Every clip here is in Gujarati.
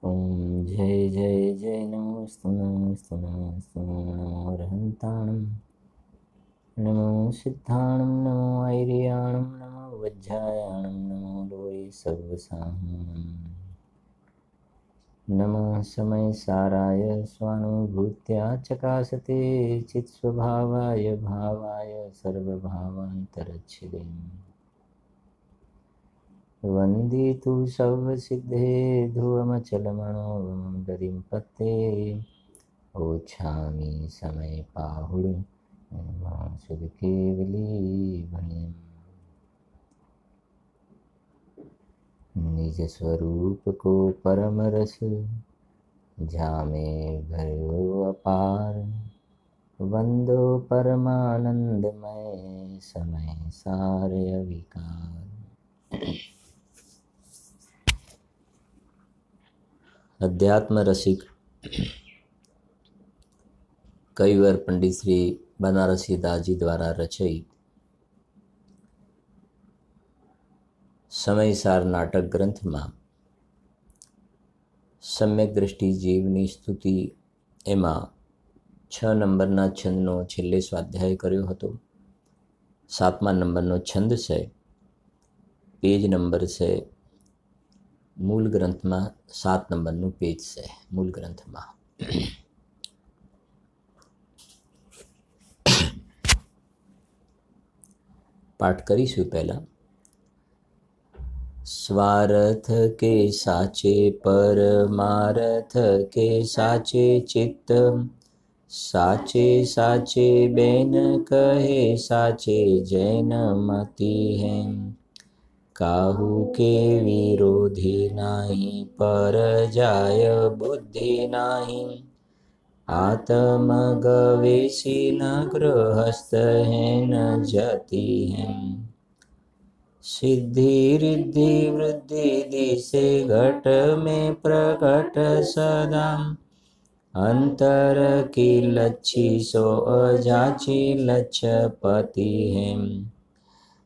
ॐ जय जय जय नमोऽस्तु नमोऽस्तु नमोऽस्तु नमो रहन्ताणं नमो सिद्धाणं नमो ऐर्याणं नमो वज्रायाणं नमो लोये सर्वसाहं नमः समयसाराय स्वानुभूत्या चकासते चित्स्वभावाय भावाय सर्वभावान्तरच्छिदे वन्दितु सर्वसिद्धे ध्रुवमचलमणोरमं गतिं पत्ते ओछामि समय पाहुड़ सुध केवली भणियम् निज स्वरूप को परम रस जामे भयो अपार वंदो परमानंदमय समय सारे अविकार। अध्यात्म रसिक कविवर पंडित श्री बनारसी दास जी द्वारा रचित समयसार नाटक ग्रंथ में सम्यक दृष्टि जीवनी स्तुति एमां 6 नंबरना छंदनो छेल्ले स्वाध्याय कर्यो हतो। 7मा नंबरनो छंद से पेज नंबर से मूल ग्रंथ में 7 नंबरनु पेज से मूल ग्रंथ में पाठ करीशु। पहला स्वार्थ के साचे परमार्थ के साचे चित्त साचे साचे बेन कहे साचे जैन मति है काहू के विरोधी नाही पर जाय बुद्धि नाही आत्म गवेशी न गृहस्थ है न जाति है सिद्धि रिद्धि वृद्धि दिसे घट में प्रकट सदा अंतर की लच्छी सो अजाची लच्छपति है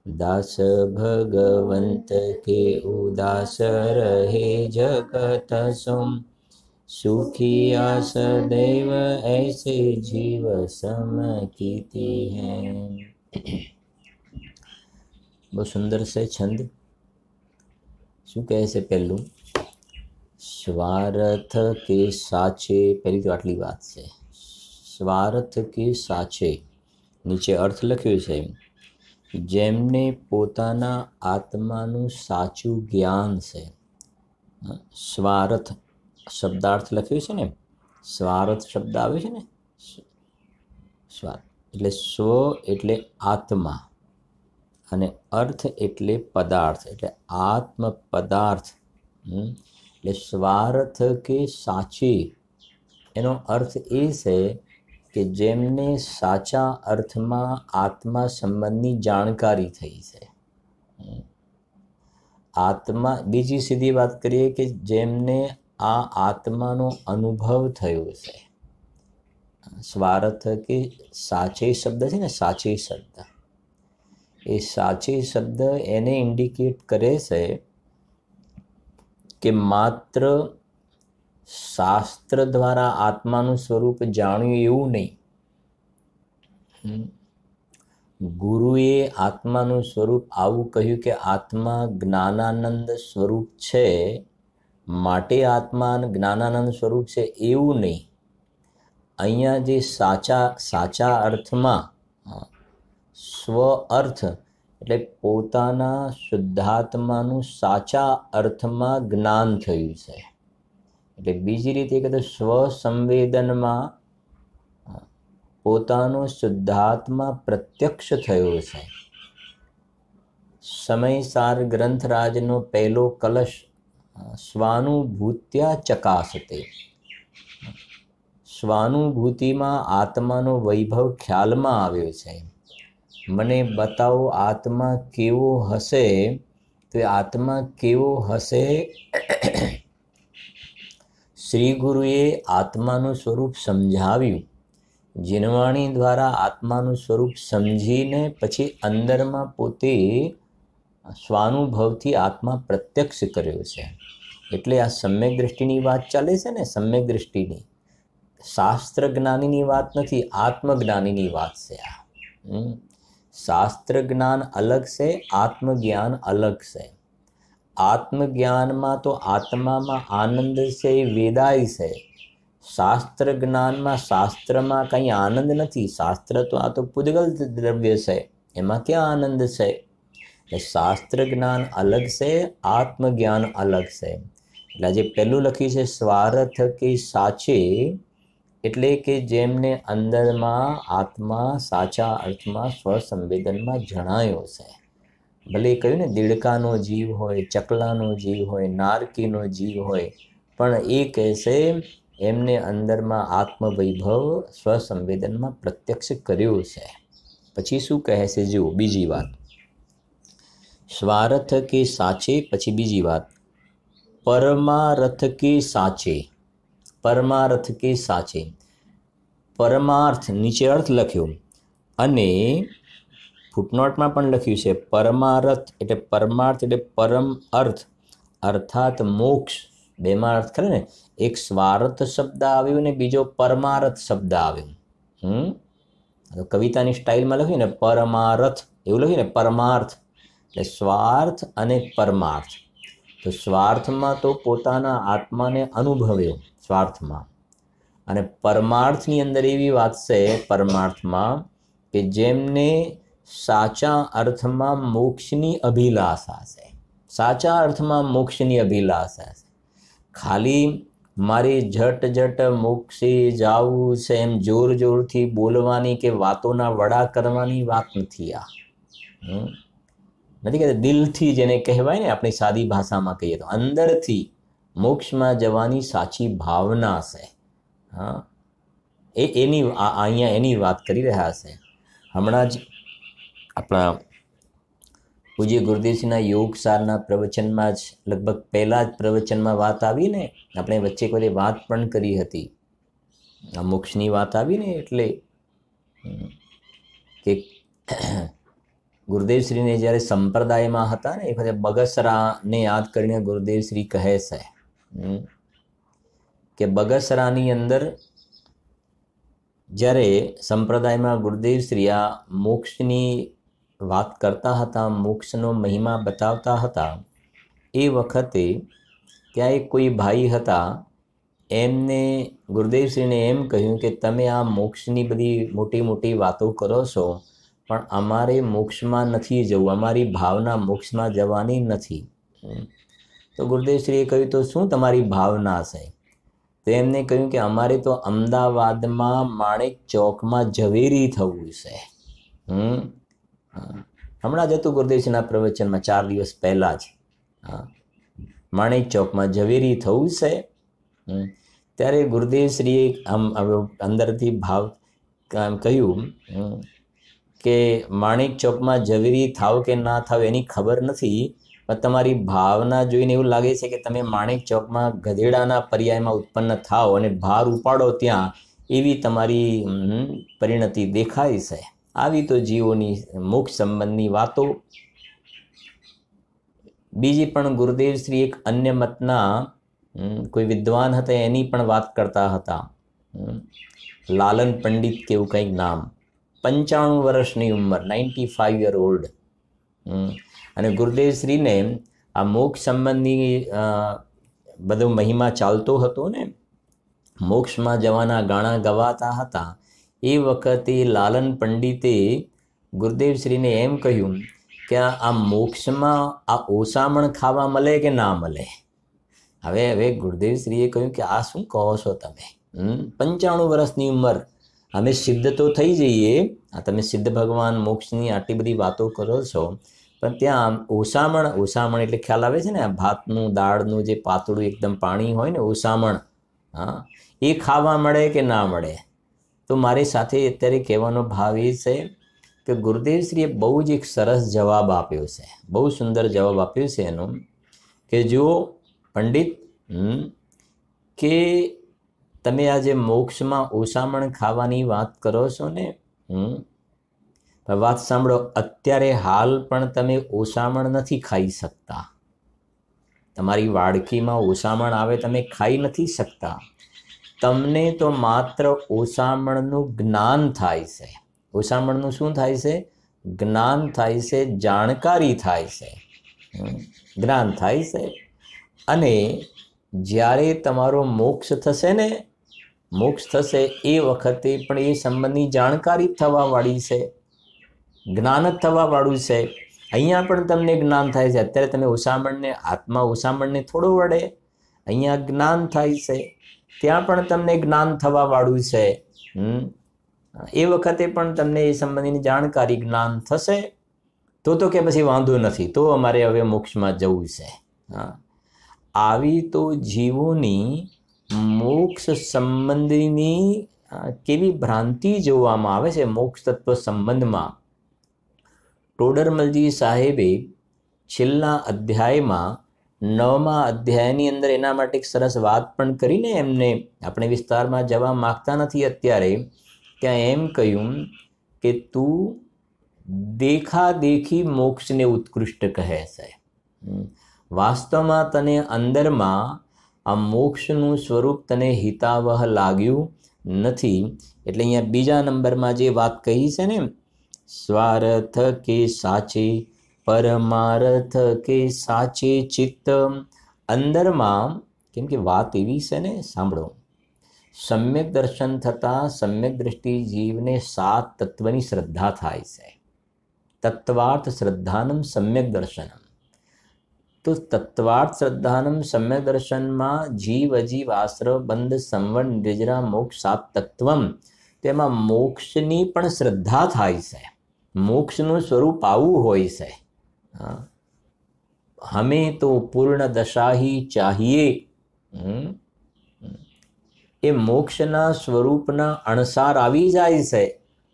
दास भगवंत के उदास रहे जगत सुम सुखिया सदैव ऐसे जीव सम कीती है। बहुत सुंदर से छंद शू कहे से पहलू स्वार्थ के साचे पहली तो आटली बात से स्वार्थ के साचे नीचे अर्थ लख्यो छे जेमने पोताना आत्मानु साचू ज्ञान से स्वार्थ शब्दार्थ लख्यो छे ने स्वार्थ शब्द आवे छे ने स्वार्थ એટલે સ્વ એટલે આત્મા અને અર્થ એટલે પદાર્થ એટલે આત્મ પદાર્થ એટલે સ્વાર્થ કે સાચી એનો અર્થ એ છે કે જેમને સાચા અર્થમાં આત્મા સંબંધની જાણકારી થઈ છે। આત્મા બીજી સીધી વાત કરીએ કે જેમને આ આત્માનો અનુભવ થયો છે। સ્વાર્થ કે સાચે શબ્દ છે ને સાચે શબ્દ એ સાચે શબ્દ એને ઇન્ડિકેટ કરે છે કે માત્ર શાસ્ત્ર દ્વારા આત્માનું સ્વરૂપ જાણ્યું એવું નહીં। ગુરુએ આત્માનું સ્વરૂપ આવું કહ્યું કે આત્મા જ્ઞાનાનંદ સ્વરૂપ છે માટે આત્મા જ્ઞાનાનંદ સ્વરૂપ છે એવું નહીં। અહીંયા જે સાચા અર્થમાં સ્વ અર્થ એટલે પોતાના શુદ્ધાત્માનું સાચા અર્થમાં જ્ઞાન થયું છે। એટલે બીજી રીતે કહેતો સ્વ સંવેદનમાં પોતાનો શુદ્ધાત્મા પ્રત્યક્ષ થયો છે। સમયસાર ગ્રંથરાજનો પહેલો કલશ સ્વાનુભૂત્યા ચકાસતે સ્વાનુભૂતિમાં આત્માનો વૈભવ ખ્યાલમાં આવ્યો છે। મને બતાવો આત્મા કેવો હશે તો એ આત્મા કેવો હશે શ્રી ગુરુએ આત્માનું સ્વરૂપ સમજાવ્યું। જીનવાણી દ્વારા આત્માનું સ્વરૂપ સમજીને પછી અંદરમાં પોતે સ્વાનુભવથી આત્મા પ્રત્યક્ષ કર્યો છે। એટલે આ સમ્યક દ્રષ્ટિની વાત ચાલે છે ને, સમ્યક દ્રષ્ટિની, શાસ્ત્ર જ્ઞાનીની વાત નથી, આત્મજ્ઞાનીની વાત છે આ. શાસ્ત્ર જ્ઞાન અલગ છે, આત્મજ્ઞાન અલગ છે. આત્મજ્ઞાનમાં તો આત્મામાં આનંદ છે, એ વેદાય છે. શાસ્ત્ર જ્ઞાનમાં શાસ્ત્રમાં કંઈ આનંદ નથી. શાસ્ત્ર તો આ તો પૂદગલ દ્રવ્ય છે, એમાં ક્યાં આનંદ છે? એટલે શાસ્ત્ર જ્ઞાન અલગ છે, આત્મજ્ઞાન અલગ છે. એટલે જે પહેલું લખ્યું છે સ્વાર્થ કે સાચે, એટલે કે જેમને અંદરમાં આત્મા સાચા અર્થમાં સ્વસંવેદનમાં જણાયો છે. ભલે કહ્યું ને દીડકાનો જીવ હોય, ચકલાનો જીવ હોય, નારકીનો જીવ હોય, પણ એ કહેશે એમને અંદરમાં આત્મવૈભવ સ્વસંવેદનમાં પ્રત્યક્ષ કર્યું છે. પછી શું કહે છે જુઓ, બીજી વાત, સ્વાર્થ કે સાચે. પછી બીજી વાત, પરમાર્થ કે સાચે. પરમાર્થ કે સાચે, પરમાર્થ નીચે અર્થ લખ્યો અને ફૂટનોટમાં પણ લખ્યું છે પરમાર્થ એટલે પરમાર્થ એટલે પરમ અર્થ અર્થાત મોક્ષ. બેમાં અર્થ ખરે ને, એક સ્વાર્થ શબ્દ આવ્યો ને બીજો પરમાર્થ શબ્દ આવ્યો. કવિતાની સ્ટાઇલમાં લખ્યું ને પરમાર્થ, એવું લખ્યું ને પરમાર્થ, એટલે સ્વાર્થ અને પરમાર્થ. તો સ્વાર્થમાં તો પોતાના આત્માને અનુભવ્યો સ્વાર્થમાં, અને પરમાર્થની અંદર એવી વાત છે પરમાર્થમાં કે જેમને સાચા અર્થમાં મોક્ષની અભિલાષા છે. સાચા અર્થમાં મોક્ષની અભિલાષા છે. ખાલી મારી ઝટ મોક્ષે જાવું છે એમ જોર જોરથી બોલવાની કે વાતોના વડા કરવાની વાત નથી. આ નથી કહેતા, દિલથી જેને કહેવાય ને, આપણી સાદી ભાષામાં કહીએ તો અંદરથી મોક્ષમાં જવાની સાચી ભાવના છે. હા, એની અહીંયા એની વાત કરી રહ્યા છે. હમણાં જ આપણા પૂજ્ય ગુરુદેવજીના યોગસારના પ્રવચનમાં જ લગભગ પહેલા જ પ્રવચનમાં વાત આવી ને, આપણે વચ્ચે કોઈ વાત પણ કરી હતી, આ મોક્ષની વાત આવી ને, એટલે કે ગુરુદેવશ્રીને જ્યારે સંપ્રદાયમાં હતા ને, એ વખતે બગસરાને યાદ કરીને ગુરુદેવશ્રી કહે છે કે બગસરાની અંદર જ્યારે સંપ્રદાયમાં ગુરુદેવશ્રી આ મોક્ષની વાત કરતા હતા, મોક્ષનો મહિમા બતાવતા હતા, એ વખતે ત્યાં એક કોઈ ભાઈ હતા, એમને ગુરુદેવશ્રીને એમ કહ્યું કે તમે આ મોક્ષની બધી મોટી મોટી વાતો કરો છો, પણ અમારે મોક્ષમાં નથી જવું, અમારી ભાવના મોક્ષમાં જવાની નથી. તો ગુરુદેવશ્રીએ કહ્યું તો શું તમારી ભાવના છે? તો એમને કહ્યું કે અમારે તો અમદાવાદમાં માણેક ચોકમાં ઝવેરી થવું છે. હમણાં જ હતું ગુરુદેવજીના પ્રવચનમાં 4 દિવસ પહેલાં જ. માણેક ચોકમાં ઝવેરી થવું છે. ત્યારે ગુરુદેવશ્રીએ આમ અંદરથી ભાવ કહ્યું કે માણેક ચોકમાં ઝવેરી થાવ કે ના થાવ એની ખબર નથી, પણ તમારી ભાવના જોઈને એવું લાગે છે કે તમે માણેક ચોકમાં ગધેડાના પર્યાયમાં ઉત્પન્ન થાવ અને ભાર ઉપાડો ત્યાં, એવી તમારી પરિણતિ દેખાય છે. આવી તો જીવોની મોક્ષ સંબંધની વાતો. બીજી પણ ગુરુદેવશ્રી એક અન્ય મતના કોઈ વિદ્વાન હતા, એની પણ વાત કરતા હતા. લાલન પંડિત કેવું કંઈક નામ, 95 વર્ષની ઉંમર, 95 યર ઓલ્ડ. અને ગુરુદેવશ્રીને આ મોક્ષ સંબંધી બધો મહિમા ચાલતો હતો ને, મોક્ષમાં જવાના ગાણા ગવાતા હતા. એ વખતે લાલન પંડિતે ગુરુદેવશ્રીને એમ કહ્યું કે આ મોક્ષમાં આ ઓસામણ ખાવા મળે કે ના મળે? હવે ગુરુદેવશ્રીએ કહ્યું કે આ શું કહો છો તમે? 95 વર્ષની ઉંમર, અમે સિદ્ધ તો થઈ જઈએ, આ તમે સિદ્ધ ભગવાન મોક્ષની આટલી બધી વાતો કરો છો, પણ ત્યાં ઓસામણ એટલે ખ્યાલ આવે છે ને, ભાતનું દાળનું જે પાતળું એકદમ પાણી હોય ને, ઓસામણ, હા, એ ખાવા મળે કે ના મળે? તો મારી સાથે અત્યારે કહેવાનો ભાવ એ છે કે ગુરુદેવશ્રીએ બહુ જ એક સરસ જવાબ આપ્યો છે, બહુ સુંદર જવાબ આપ્યો છે એનો, કે જો પંડિત કે તમે આજે મોક્ષમાં ઓસામણ ખાવાની વાત કરો છો ને, વાત સાંભળો, અત્યારે હાલ પણ તમે ઓસામણ નથી ખાઈ શકતા. તમારી વાડકીમાં ઓસામણ આવે, તમે ખાઈ નથી શકતા. તમને તો માત્ર ઓસામણનું જ્ઞાન થાય છે. ઓસામણનું શું થાય છે? જ્ઞાન થાય છે, જાણકારી થાય છે, જ્ઞાન થાય છે. અને જ્યારે તમારો મોક્ષ થશે ને, મોક્ષ થશે એ વખતે પણ એ સંબંધની જાણકારી થવાવાળી છે, જ્ઞાન જ થવાવાળું છે. અહીંયા પણ તમને જ્ઞાન થાય છે. અત્યારે તમે ઓસામણને, આત્મા ઓસામણને થોડો વડે, અહીંયા જ્ઞાન થાય છે, ત્યાં પણ તમને જ્ઞાન થવાવાળું છે. એ વખતે પણ તમને એ સંબંધીની જાણકારી, જ્ઞાન થશે. તો કે પછી વાંધો નથી, તો અમારે હવે મોક્ષમાં જવું છે. હા, આવી તો જીવોની મોક્ષ સંબંધીની કેવી ભ્રાંતિ જોવામાં આવે છે. મોક્ષ તત્વ સંબંધમાં ટોડરમલજી સાહેબે છેલ્લા અધ્યાયમાં 9મા અધ્યાયની અંદર એના માટે એક સરસ વાત પણ કરીને, એમને આપણે વિસ્તારમાં જવા માગતા નથી અત્યારે, ત્યાં એમ કહ્યું કે તું દેખાદેખી મોક્ષને ઉત્કૃષ્ટ કહે છે. વાસ્તવમાં તને અંદરમાં આ મોક્ષનું સ્વરૂપ તને હિતાવહ લાગ્યું નથી. એટલે અહીંયા બીજા નંબરમાં જે વાત કહી છે ને, સ્વાર્થ કે સાચે પરમાર્થ કે સાચે ચિત્ત, અંદરમાં, કેમ કે વાત એવી છે ને, સાંભળો, સમ્યક દર્શન થતાં સમ્યક દ્રષ્ટિ જીવને 7 તત્વની શ્રદ્ધા થાય છે. તત્વાર્થ શ્રદ્ધાનમ સમ્યક દર્શનમ. તો તત્વાર્થ શ્રદ્ધાનમ સમ્યક દર્શનમાં જીવ અજીવ આશ્રવ બંધ સંવર નિર્જરા મોક્ષ 7 તત્વમ, તેમાં મોક્ષની પણ શ્રદ્ધા થાય છે. મોક્ષનું સ્વરૂપ આવું હોય છે. હમે તો પૂર્ણ દશા હી ચાહીએ. એ મોક્ષના સ્વરૂપના અણસાર આવી જાય છે.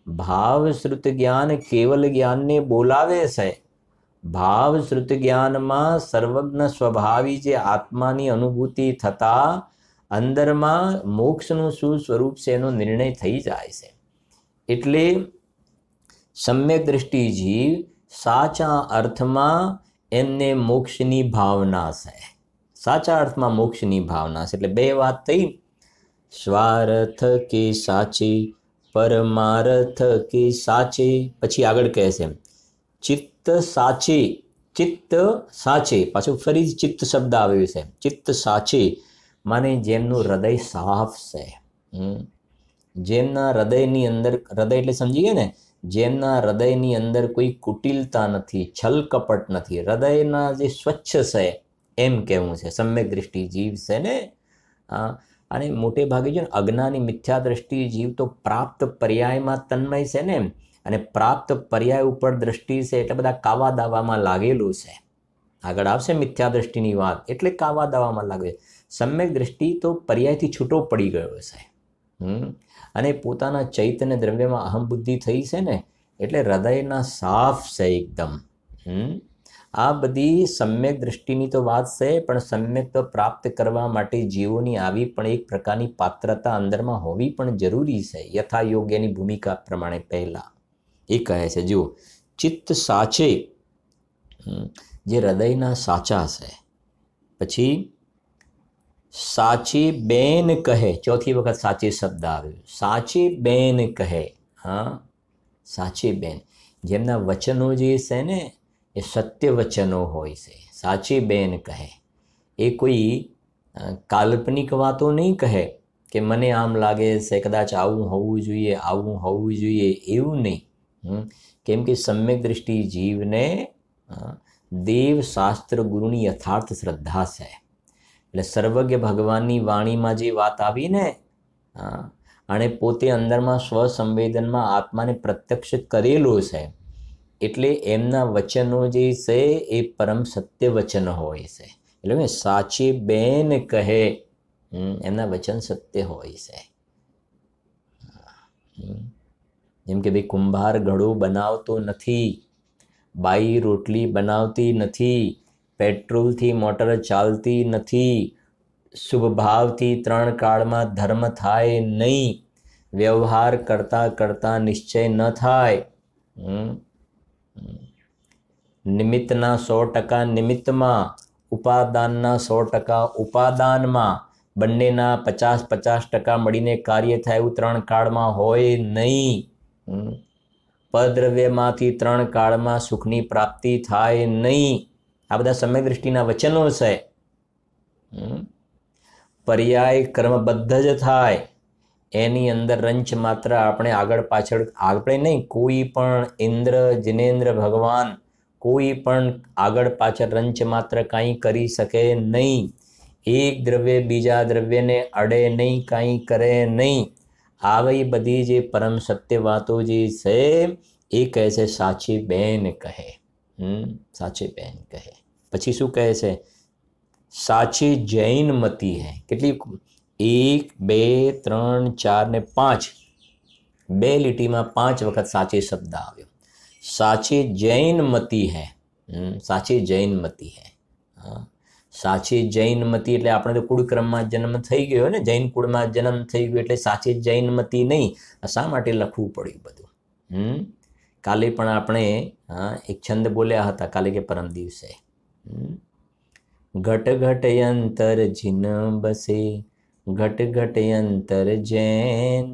ભાવ શ્રુત જ્ઞાન કેવલ જ્ઞાનને બોલાવે છે. ભાવ શ્રુત જ્ઞાનમાં સર્વજ્ઞ સ્વભાવી જે આત્માની અનુભૂતિ થતાં અંદરમાં મોક્ષનું શું સ્વરૂપ છે એનો નિર્ણય થઈ જાય છે. એટલે સમ્યક દ્રષ્ટિ જીવ સાચા અર્થમાં એમને મોક્ષની ભાવના છે. સાચા અર્થમાં મોક્ષની ભાવના છે. એટલે 2 વાત થઈ. સ્વાર્થ કે સાચે પરમાર્થ કે સાચે. પછી આગળ કહે છે ચિત્ત સાચે. ચિત્ત સાચે, પાછું ફરી ચિત્ત શબ્દ આવ્યો છે. ચિત્ત સાચે માને જેમનું હૃદય સાફ છે, જેમના હૃદયની અંદર, હૃદય એટલે સમજી ગયા ને, જેમના હૃદયની અંદર કોઈ કુટિલતા નથી, છલ કપટ નથી, હૃદયના જે સ્વચ્છ છે એમ કહેવું છે. સમ્યક દ્રષ્ટિ જીવ છે ને. અને મોટે ભાગે છે ને અજ્ઞાની મિથ્યા દ્રષ્ટિ જીવ તો પ્રાપ્ત પર્યાયમાં તન્મય છે ને, અને પ્રાપ્ત પર્યાય ઉપર દ્રષ્ટિ છે એટલે બધા કાવા દાવામાં લાગેલું છે. આગળ આવશે મિથ્યા દ્રષ્ટિની વાત, એટલે કાવા દાવામાં લાગે. સમ્યક દ્રષ્ટિ તો પર્યાયથી છૂટો પડી ગયો છે. અને પોતાના ચૈતન્ય દ્રવ્યમાં અહમ બુદ્ધિ થઈ છે ને, એટલે હૃદયના સાફ છે એકદમ. આ બધી સમ્યક દ્રષ્ટિની તો વાત છે, પણ સમ્યક તો પ્રાપ્ત કરવા માટે જીવોની આવી પણ એક પ્રકારની પાત્રતા અંદરમાં હોવી પણ જરૂરી છે. યથા યોગ્યની ભૂમિકા પ્રમાણે પહેલા એ કહે છે, જુઓ, ચિત્ત સાચે, જે હૃદયના સાચા છે. પછી સાચી બેન કહે, ચોથી વખત સાચી શબ્દ આવ્યો. સાચી બેન કહે. હા, સાચી બેન, જેમના વચનો જે છે ને એ સત્ય વચનો હોય છે. સાચી બેન કહે. એ કોઈ કાલ્પનિક વાતો નહીં કહે કે મને આમ લાગે છે, કદાચ આવું હોવું જોઈએ, આવું હોવું જોઈએ, એવું નહીં. કેમ કે સમ્યક દ્રષ્ટિ જીવને દેવ શાસ્ત્ર ગુરુની યથાર્થ શ્રદ્ધા છે. એટલે સર્વજ્ઞ ભગવાનની વાણીમાં જે વાત આવી ને, અને પોતે અંદરમાં સ્વસંવેદનમાં આત્માને પ્રત્યક્ષ કરેલો છે, એટલે એમના વચનો જે છે એ પરમ સત્ય વચન હોય છે. એટલે સાચી બેન કહે, એમના વચન સત્ય હોય છે. જેમ કે ભાઈ કુંભાર ઘડો બનાવતો નથી, બાઈ રોટલી બનાવતી નથી, પેટ્રોલથી મોટર ચાલતી નથી, શુભ ભાવથી 3 કાળમાં ધર્મ થાય નહીં, વ્યવહાર કરતાં કરતાં નિશ્ચય ન થાય, નિમિત્તના 100% નિમિત્તમાં, ઉપાદાનના 100%, ઉપાદાનમાં બંનેના 50-50% મળીને કાર્ય થાય એવું 3 કાળમાં હોય નહીં. પરદ્રવ્યમાંથી 3 કાળમાં સુખની પ્રાપ્તિ થાય નહીં. આ બધા સમ્યક દૃષ્ટિના વચનો છે. પર્યાય કર્મબદ્ધ જ થાય. એની અંદર રંચ માત્ર આપણે આગળ પાછળ આપણે નહીં, કોઈ પણ ઇન્દ્ર જિનેન્દ્ર ભગવાન કોઈ પણ આગળ પાછળ રંચ માત્ર કાંઈ કરી શકે નહીં. એક દ્રવ્ય બીજા દ્રવ્યને અડે નહીં, કાંઈ કરે નહીં. આવી બધી જે પરમ સત્ય વાતો જે છે એ કહે છે સાચી બેન કહે. સાચી બેન કહે. પછી શું કહે છે? સાચી જૈન મતી હૈ. કેટલી? 1 2 3 4 ને 5, 2 લીટીમાં 5 વખત સાચી શબ્દ આવ્યો. સાચી જૈન મતી હૈ. સાચી જૈન મતી હૈ. સાચી જૈન મતી એટલે આપણે તો કુળક્રમમાં જન્મ થઈ ગયો ને, જૈન કુળમાં જન્મ થઈ ગયો એટલે સાચી જૈન મતી નહીં. શા માટે લખવું પડ્યું બધું? કાલે પણ આપણે એક છંદ બોલ્યા હતા, કાલે કે પરમ દિવસે, ઘટ ઘટ અંતર જીન બસે, ઘટ ઘટ અંતર જૈન,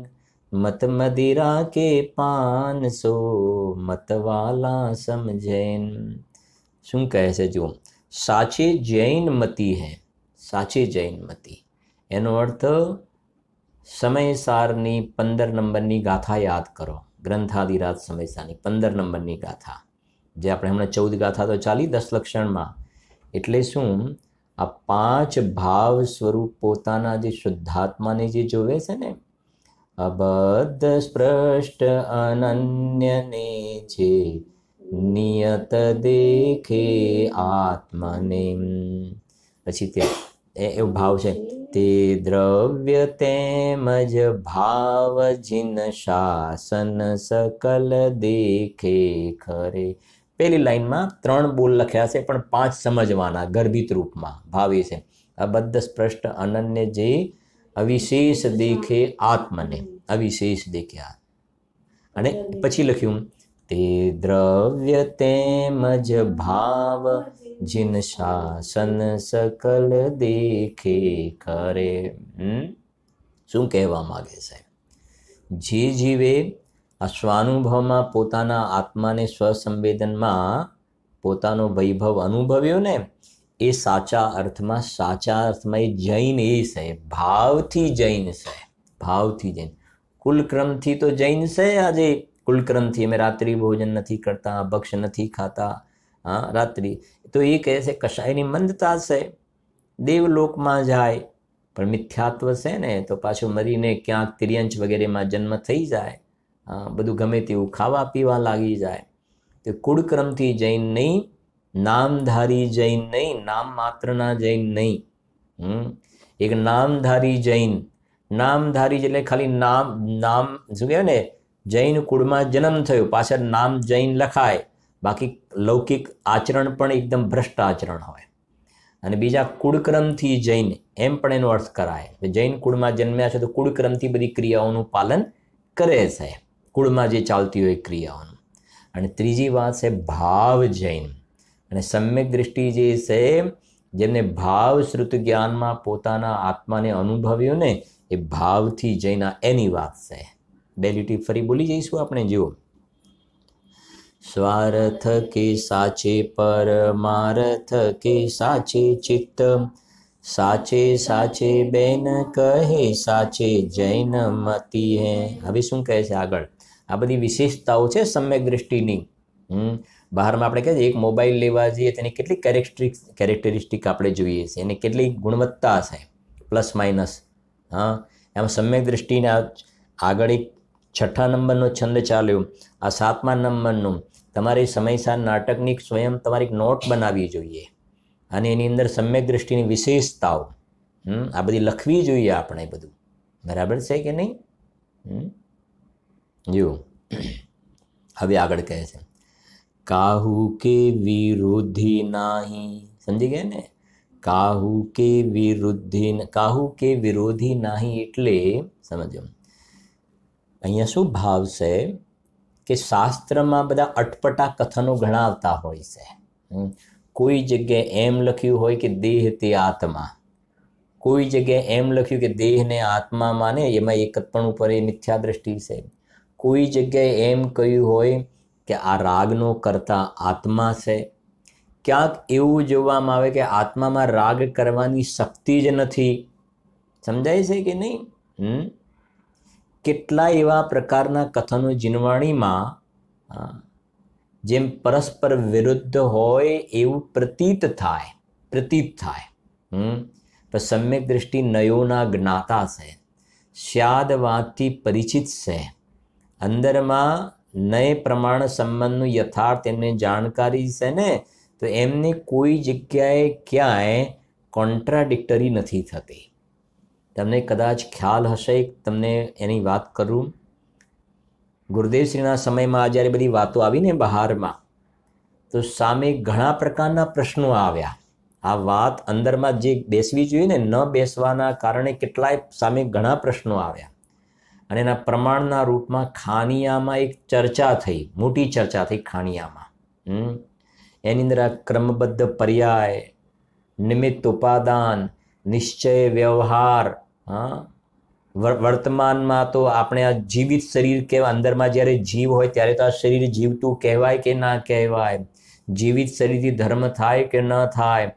મત મदिरा के 500 मतवाला समझैन. શું કહે છે? જો સાચી જૈન મતી હૈ. સાચી જૈન મતી એનો અર્થ સમયસારની 15 નંબરની ગાથા યાદ કરો. ગ્રંથાદિરાજ સમયસારની 15 નંબરની ગાથા, જે આપણે હમણાં 14 ગાથા તો ચાલી 10 લક્ષણમાં. એટલે શું? આ 5 ભાવ સ્વરૂપ પોતાના જે શુદ્ધાત્માને જે જોવે છે ને, અબદ્ધ સ્પષ્ટ અનન્યને જે નિયત દેખે આત્મને. પછી ત્યાં એવો ભાવ છે, તે દ્રવ્ય તેમજ ભાવ જીન શાસન સકલ દેખે ખરે. પહેલી લાઈનમાં 3 બોલ લખ્યા છે પણ 5 સમજવાના ગર્ભિત રૂપમાં. ભાવ એ છે અબદ્ધ સ્પષ્ટ અનન્ય જે અવિશેષ દેખે આત્મને. અવિશેષ દેખે. અને પછી લખ્યું તે દ્રવ્ય તેમજ ભાવ જીન શાસન સકલ દેખે કરે. શું કહેવા માગે છે? જે જીવે આ સ્વાનુભવમાં પોતાના આત્માને સ્વસંવેદનમાં પોતાનો વૈભવ અનુભવ્યો ને, એ સાચા અર્થમાં એ જૈન એ છે. ભાવથી જૈન છે. ભાવથી જૈન. કુલક્રમથી તો જૈન છે. આજે કુલક્રમથી અમે રાત્રિ ભોજન નથી કરતા, ભક્ષ નથી ખાતા. રાત્રિ તો એ કહે છે કશાયની મંદતા છે. દેવલોકમાં જાય પણ મિથ્યાત્વ છે ને, તો પાછું મરીને ક્યાંક તિર્યંચ વગેરેમાં જન્મ થઈ જાય. બધું ગમે તેવું ખાવા પીવા લાગી જાય. તો કુળક્રમથી જૈન નહીં, નામધારી જૈન નહીં, નામ માત્રના જૈન નહીં. એક નામધારી જૈન. નામધારી એટલે ખાલી નામ શું કહેવાય ને, જૈન કુળમાં જન્મ થયો, પાછળ નામ જૈન લખાય, બાકી લૌકિક આચરણ પણ એકદમ ભ્રષ્ટ આચરણ હોય. અને બીજા કુળક્રમથી જૈન, એમ પણ એનો અર્થ કરાય. જૈન કુળમાં જન્મ્યા છે તો કુળક્રમથી બધી ક્રિયાઓનું પાલન કરે છે, કુળમાં જે ચાલતી હોય ક્રિયાઓનું. અને ત્રીજી વાત છે ભાવ જૈન. અને સમ્યક દૃષ્ટિ જે છે, જેમને ભાવ શ્રુત જ્ઞાનમાં પોતાના આત્માને અનુભવ્યો ને, એ ભાવથી જૈન, એની વાત છે. 2 લીટી ફરી બોલી જઈશું આપણે. જુઓ, સ્વાર્થ કે સાચે પરમાર્થ કે સાચે ચિત્ત, સાચે સાચે બેન કહે સાચે જૈન મતી હે. હવે શું કહે છે આગળ? આ બધી વિશેષતાઓ છે સમ્યક દૃષ્ટિની. બહારમાં આપણે કહીએ એક મોબાઈલ લેવા જઈએ તેની કેટલી કેરેક્ટરિસ્ટિક આપણે જોઈએ છે, એની કેટલી ગુણવત્તા છે, પ્લસ માઇનસ. એમાં સમ્યક દૃષ્ટિને આગળ એક 6થા નંબરનો છંદ ચાલ્યો. આ 7મા નંબરનું તમારે સમયસાર નાટકની સ્વયં તમારી નોટ બનાવવી જોઈએ, અને એની અંદર સમ્યક દૃષ્ટિની વિશેષતાઓ આ બધી લખવી જોઈએ આપણે. બધું બરાબર છે કે નહીં? જો હવે આગળ કહે છે, કાહુ કે વિરોધી નાહી. સમજી ગયા ને? કાહુ કે વિરોધી નાહી એટલે સમજો અહીંયા શું ભાવ છે કે શાસ્ત્રમાં બધા અટપટા કથનો ઘણા આવતા હોય છે. કોઈ જગ્યાએ એમ લખ્યું હોય કે દેહ તે આત્મા, કોઈ જગ્યાએ એમ લખ્યું કે દેહને આત્મા માને એમાં એકત્વણ ઉપર એ મિથ્યા દ્રષ્ટિ છે. કોઈ જગ્યાએ એમ કહ્યું હોય કે આ રાગનો કરતા આત્મા છે. ક્યાંક એવું જોવામાં આવે કે આત્મામાં રાગ કરવાની શક્તિ જ નથી. સમજાય છે કે નહીં? કેટલા એવા પ્રકારના કથનો જીનવાણીમાં જેમ પરસ્પર વિરુદ્ધ હોય એવું પ્રતીત થાય. પણ સમ્યક દ્રષ્ટિ નયોના જ્ઞાતા છે, સ્યાદ વાતથી પરિચિત છે, અંદરમાં નય પ્રમાણ સંબંધનું યથાર્થ એમને જાણકારી છે ને, તો એમને કોઈ જગ્યાએ ક્યાંય કોન્ટ્રાડિક્ટરી નથી થતી. તમને કદાચ ખ્યાલ હશે, તમને એની વાત કરું. ગુરુદેવશ્રીના સમયમાં જ્યારે બધી વાતો આવીને બહારમાં, તો સામે ઘણા પ્રકારના પ્રશ્નો આવ્યા. આ વાત અંદરમાં જે બેસવી જોઈએ ને, ન બેસવાના કારણે કેટલાય સામે ઘણા પ્રશ્નો આવ્યા. અને એના પ્રમાણના રૂપમાં ખાનિયામાં એક ચર્ચા થઈ, મોટી ચર્ચા થઈ ખાનિયામાં. એની અંદર ક્રમબદ્ધ પર્યાય, નિમિત્ત ઉપાદાન, નિશ્ચય વ્યવહાર, વર્તમાનમાં તો આપણે આ જીવિત શરીર કહેવાય. અંદરમાં જ્યારે જીવ હોય ત્યારે તો આ શરીર જીવતું કહેવાય કે ના કહેવાય, જીવિત શરીરથી ધર્મ થાય કે ન થાય,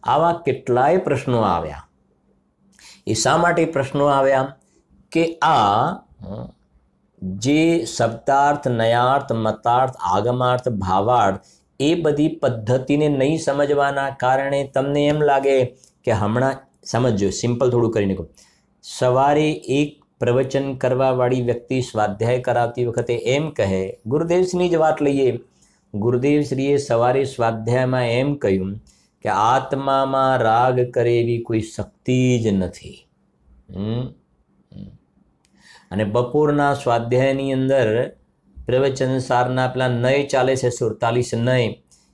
આવા કેટલાય પ્રશ્નો આવ્યા. એ શા માટે પ્રશ્નો આવ્યા કે આ જે શબ્દાર્થ, નયાર્થ, મતાર્થ, આગમાર્થ, ભાવાર્થ, એ બધી પદ્ધતિને નહીં સમજવાના કારણે તમને એમ લાગે કે હમણાં સમજો. સિમ્પલ થોડું કરીને કહું. સવારે એક પ્રવચન કરવાવાળી વ્યક્તિ સ્વાધ્યાય કરાવતી વખતે એમ કહે, ગુરુદેવશ્રીની જ વાત લઈએ, ગુરુદેવશ્રીએ સવારે સ્વાધ્યાયમાં એમ કહ્યું કે આત્મામાં રાગ કરે એવી કોઈ શક્તિ જ નથી. અને બપોરના સ્વાધ્યાયની અંદર પ્રવચન સારના પેલા નય ચાલે છે, 47 નય,